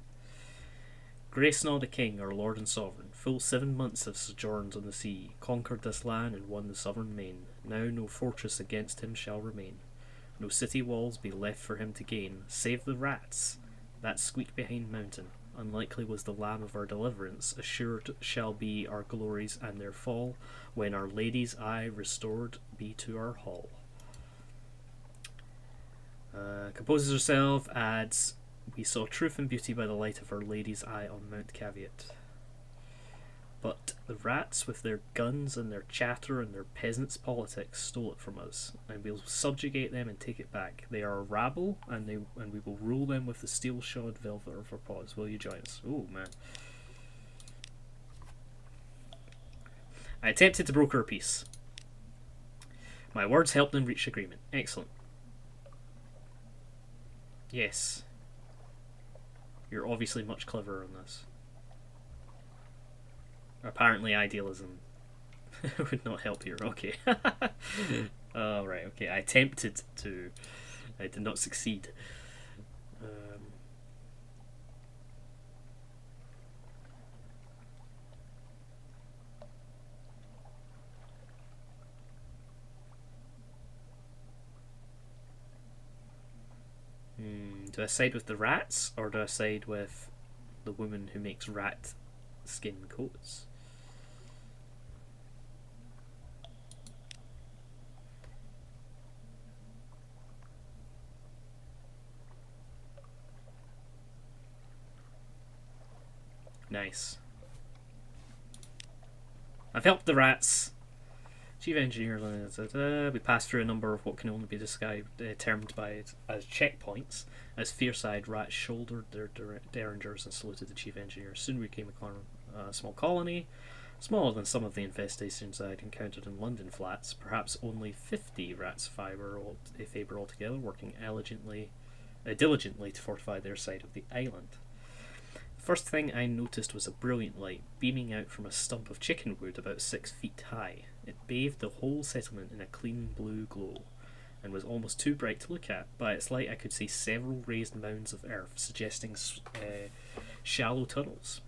Grayson the king, our lord and sovereign, full 7 months have sojourned on the sea, conquered this land and won the southern main. Now no fortress against him shall remain, no city walls be left for him to gain, save the rats that squeak behind mountain. Unlikely was the lamb of our deliverance, assured shall be our glories and their fall, when our lady's eye restored be to our hall. Composes herself, adds, we saw truth and beauty by the light of our lady's eye on Mount Caveat. But the rats, with their guns and their chatter and their peasants' politics, stole it from us, and we'll subjugate them and take it back. They are a rabble, and we will rule them with the steel-shod velvet of our paws. Will you join us? Oh, man. I attempted to broker a peace. My words helped them reach agreement. Excellent. Yes. You're obviously much cleverer on this. Apparently idealism would not help here. Okay. Oh, right, okay. I attempted to. I did not succeed. Do I side with the rats, or do I side with the woman who makes rat skin coats? Nice. I've helped the rats. Chief engineer, we passed through a number of what can only be described, termed by as checkpoints, as fierce-eyed rats shouldered their derringers and saluted the chief engineer. Soon we came upon a small colony, smaller than some of the infestations I had encountered in London flats, perhaps only 50 rats faber altogether, working diligently to fortify their side of the island. First thing I noticed was a brilliant light beaming out from a stump of chicken wood about 6 feet high. It bathed the whole settlement in a clean blue glow, and was almost too bright to look at. By its light I could see several raised mounds of earth, suggesting shallow tunnels.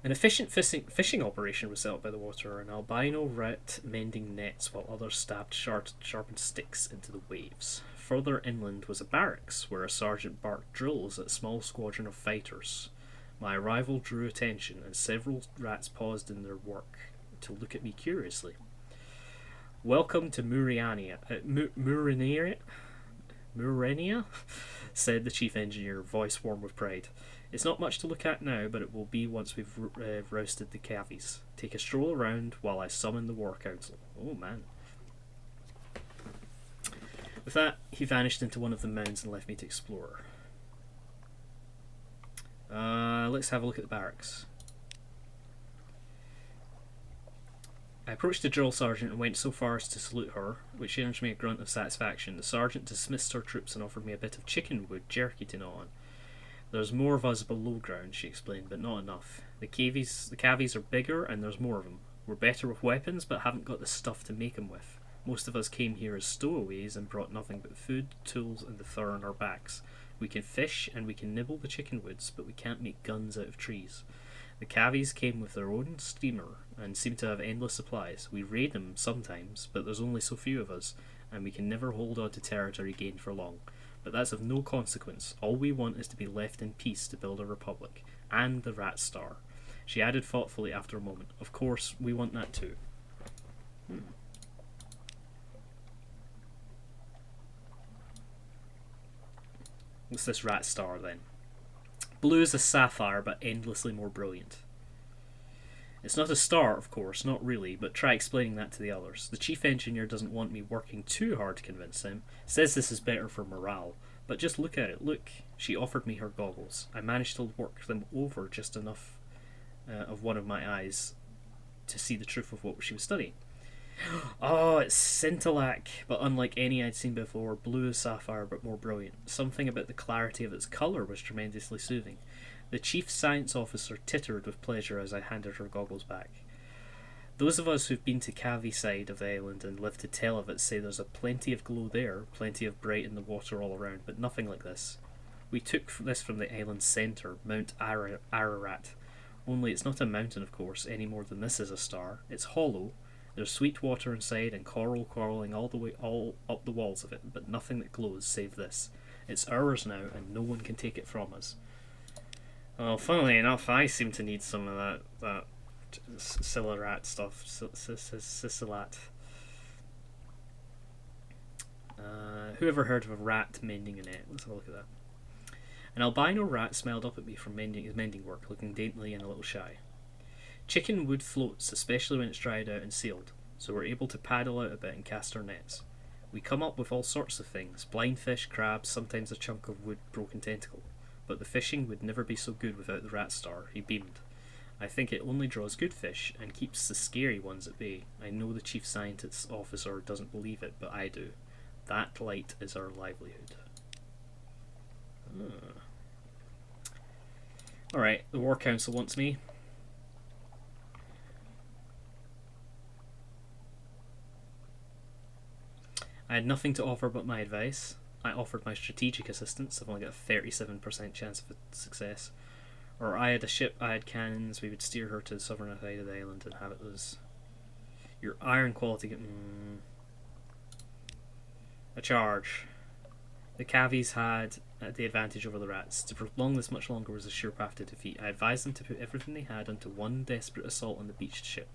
An efficient fishing operation was set up by the water, an albino rat mending nets while others stabbed sharpened sticks into the waves. Further inland was a barracks, where a sergeant barked drills at a small squadron of fighters. My arrival drew attention, and several rats paused in their work to look at me curiously. Welcome to Murania, said the chief engineer, voice warm with pride. It's not much to look at now, but it will be once we've rousted the cavies. Take a stroll around while I summon the war council. Oh, man. With that, he vanished into one of the mounds and left me to explore. Let's have a look at the barracks. I approached the drill sergeant and went so far as to salute her, which earned me a grunt of satisfaction. The sergeant dismissed her troops and offered me a bit of chicken wood jerky to gnaw on. There's more of us below ground, she explained, but not enough. The cavies are bigger and there's more of them. We're better with weapons, but haven't got the stuff to make them with. Most of us came here as stowaways and brought nothing but food, tools, and the fur on our backs. We can fish and we can nibble the chicken woods, but we can't make guns out of trees. The cavies came with their own steamer and seem to have endless supplies. We raid them sometimes, but there's only so few of us, and we can never hold on to territory gained for long. But that's of no consequence. All we want is to be left in peace to build a republic, and the Rat Star. She added thoughtfully after a moment, of course, we want that too. What's this Rat Star then? Blue as a sapphire, but endlessly more brilliant. It's not a star, of course, not really, but try explaining that to the others. The chief engineer doesn't want me working too hard to convince him, says this is better for morale, but just look at it, look. She offered me her goggles. I managed to work them over just enough of one of my eyes to see the truth of what she was studying. Oh, it's scintillac, but unlike any I'd seen before, blue as sapphire but more brilliant. Something about the clarity of its colour was tremendously soothing. The chief science officer tittered with pleasure as I handed her goggles back. Those of us who've been to Cavi side of the island and lived to tell of it say there's a plenty of glow there, plenty of bright in the water all around, but nothing like this. We took this from the island's centre, Mount Ararat. Only it's not a mountain, of course, any more than this is a star. It's hollow. There's sweet water inside and coral crawling all up the walls of it, but nothing that glows save this. It's ours now, and no one can take it from us. Well, funnily enough, I seem to need some of that Silarat stuff. Sisilat. Who ever heard of a rat mending a net? Let's have a look at that. An albino rat smiled up at me from his mending work, looking daintily and a little shy. Chicken wood floats, especially when it's dried out and sealed, so we're able to paddle out a bit and cast our nets. We come up with all sorts of things, blind fish, crabs, sometimes a chunk of wood broken tentacle. But the fishing would never be so good without the rat star, he beamed. I think it only draws good fish and keeps the scary ones at bay. I know the chief scientist officer doesn't believe it, but I do. That light is our livelihood. Alright, the War Council wants me. I had nothing to offer but my advice. I offered my strategic assistance. I've only got a 37% chance of success. Or I had a ship, I had cannons, we would steer her to the southern side of the island and have it as your iron quality. A charge. The Cavies had the advantage over the rats. To prolong this much longer was a sure path to defeat. I advised them to put everything they had onto one desperate assault on the beached ship.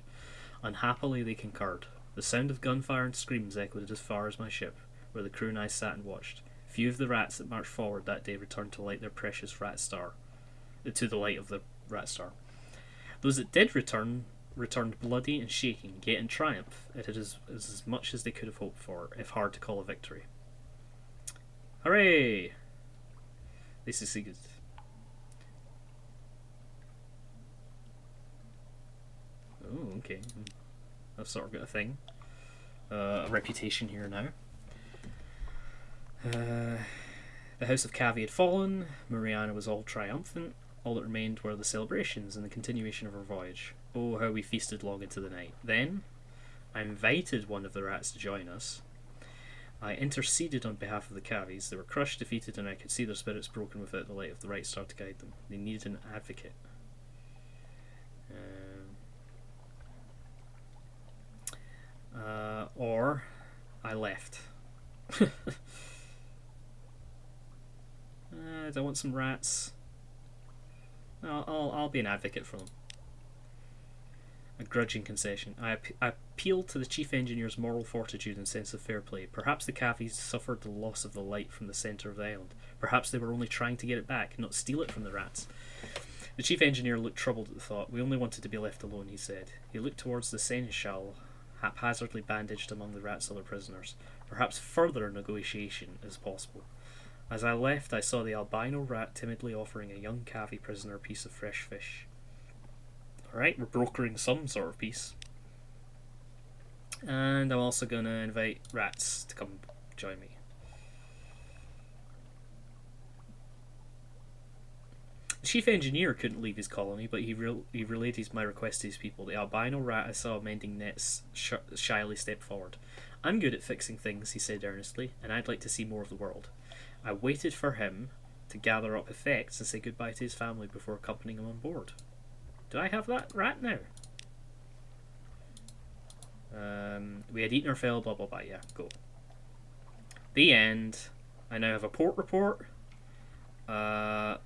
Unhappily, they concurred. The sound of gunfire and screams echoed as far as my ship, where the crew and I sat and watched. Few of the rats that marched forward that day returned to light their precious rat star. To the light of the rat star. Those that did returned bloody and shaking, yet in triumph. It is as much as they could have hoped for, if hard to call a victory. Hooray! This is good. Oh, okay. I've sort of got a thing. A reputation here now. The House of Cavi had fallen. Mariana was all triumphant. All that remained were the celebrations and the continuation of our voyage. Oh, how we feasted long into the night. Then, I invited one of the rats to join us. I interceded on behalf of the Cavies. They were crushed, defeated, and I could see their spirits broken without the light of the right star to guide them. They needed an advocate. Or I left. Do I want some rats? I'll be an advocate for them. A grudging concession. I appealed to the chief engineer's moral fortitude and sense of fair play. Perhaps the Cavies suffered the loss of the light from the centre of the island. Perhaps they were only trying to get it back, not steal it from the rats. The chief engineer looked troubled at the thought. We only wanted to be left alone, he said. He looked towards the seneschal, haphazardly bandaged among the rats' other prisoners. Perhaps further negotiation is possible. As I left, I saw the albino rat timidly offering a young Cavi prisoner a piece of fresh fish. Alright, we're brokering some sort of peace. And I'm also going to invite rats to come join me. The chief engineer couldn't leave his colony, but he relayed my request to his people. The albino rat I saw mending nets shyly stepped forward. I'm good at fixing things, he said earnestly, and I'd like to see more of the world. I waited for him to gather up effects and say goodbye to his family before accompanying him on board. Do I have that rat now? We had eaten our fill, blah blah blah, yeah, go. The end. I now have a port report. Hunger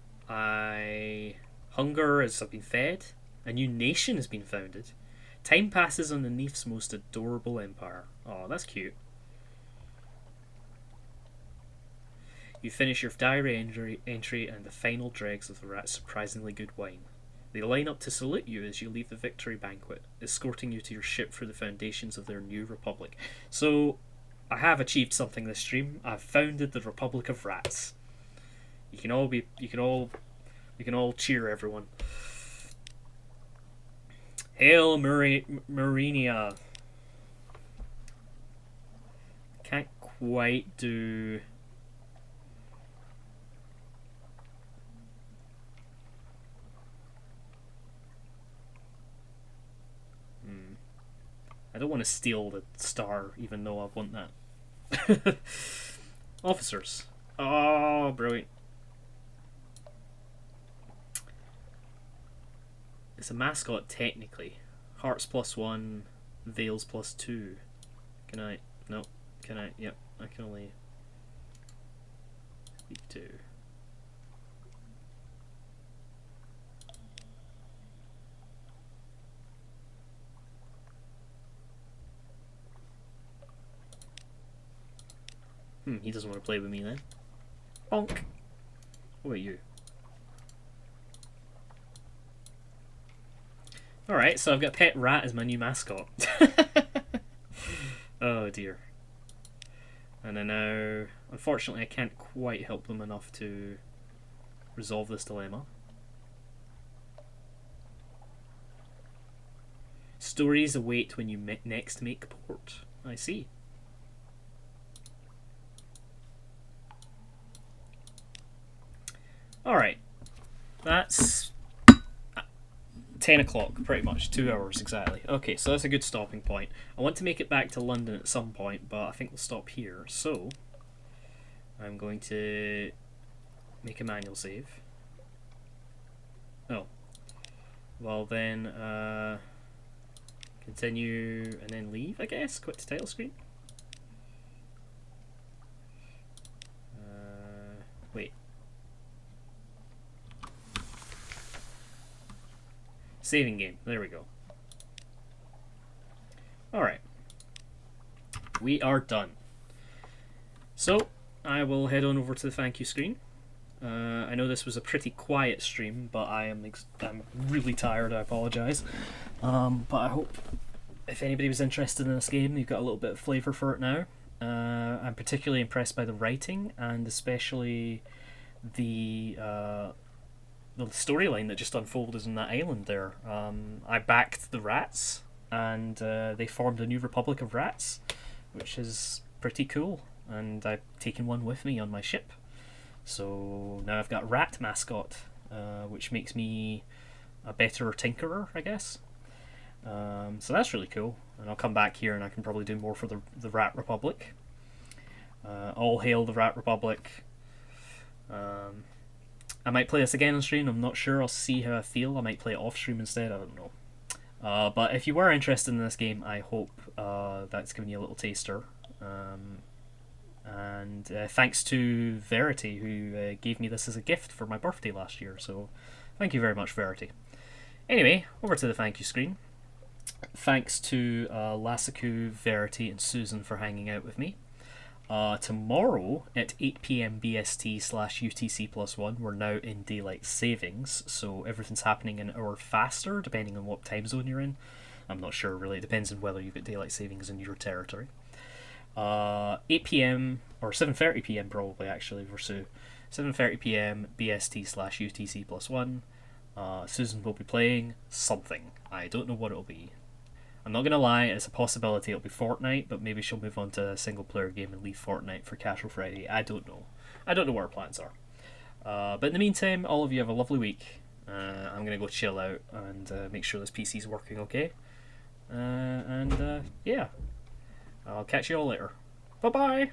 has been fed. A new nation has been founded. Time passes on the Neef's most adorable empire. Oh, that's cute. You finish your diary entry and the final dregs of the rat's surprisingly good wine. They line up to salute you as you leave the victory banquet, escorting you to your ship for the foundations of their new republic. So, I have achieved something this stream. I've founded the Republic of Rats. We can all cheer, everyone. Hail Marinia. Can't quite do. I don't want to steal the star, even though I want that. Officers. Oh, brilliant. It's a mascot technically. Hearts +1, Veils +2. Can I? No. Can I? Yep. I can only speak 2. He doesn't want to play with me then. Bonk. What about you? Alright, so I've got Pet Rat as my new mascot. Oh dear. And I now, unfortunately, I can't quite help them enough to resolve this dilemma. Stories await when you next make port. I see. Alright. That's 10 o'clock, pretty much. 2 hours exactly. Okay, so that's a good stopping point. I want to make it back to London at some point, but I think we'll stop here. So, I'm going to make a manual save. Oh. Well then, continue and then leave, I guess? Quit the title screen? Wait. Saving game. There we go. Alright. We are done. So, I will head on over to the thank you screen. I know this was a pretty quiet stream, but I'm really tired, I apologise. But I hope if anybody was interested in this game, you've got a little bit of flavour for it now. I'm particularly impressed by the writing, and especially the storyline that just unfolded in that island there. I backed the rats, and they formed a new republic of rats, which is pretty cool, and I've taken one with me on my ship. So now I've got rat mascot, which makes me a better tinkerer, I guess. So that's really cool, and I'll come back here and I can probably do more for the Rat Republic. All hail the Rat Republic. I might play this again on stream, I'm not sure, I'll see how I feel. I might play it off stream instead, I don't know. But if you were interested in this game, I hope that's given you a little taster. And thanks to Verity, who gave me this as a gift for my birthday last year, so thank you very much, Verity. Anyway, over to the thank you screen. Thanks to Lassiku, Verity, and Susan for hanging out with me. Tomorrow at 8 PM BST/UTC+1, we're now in daylight savings, so everything's happening an hour faster, depending on what time zone you're in. I'm not sure, really. It depends on whether you've got daylight savings in your territory. 8 PM, or 7:30 PM probably, actually, for Sue. 7:30 PM BST/UTC+1. Susan will be playing something. I don't know what it'll be. I'm not going to lie, it's a possibility it'll be Fortnite, but maybe she'll move on to a single player game and leave Fortnite for Casual Friday. I don't know. I don't know what her plans are. But in the meantime, all of you have a lovely week. I'm going to go chill out and make sure this PC's working okay. Yeah. I'll catch you all later. Bye-bye!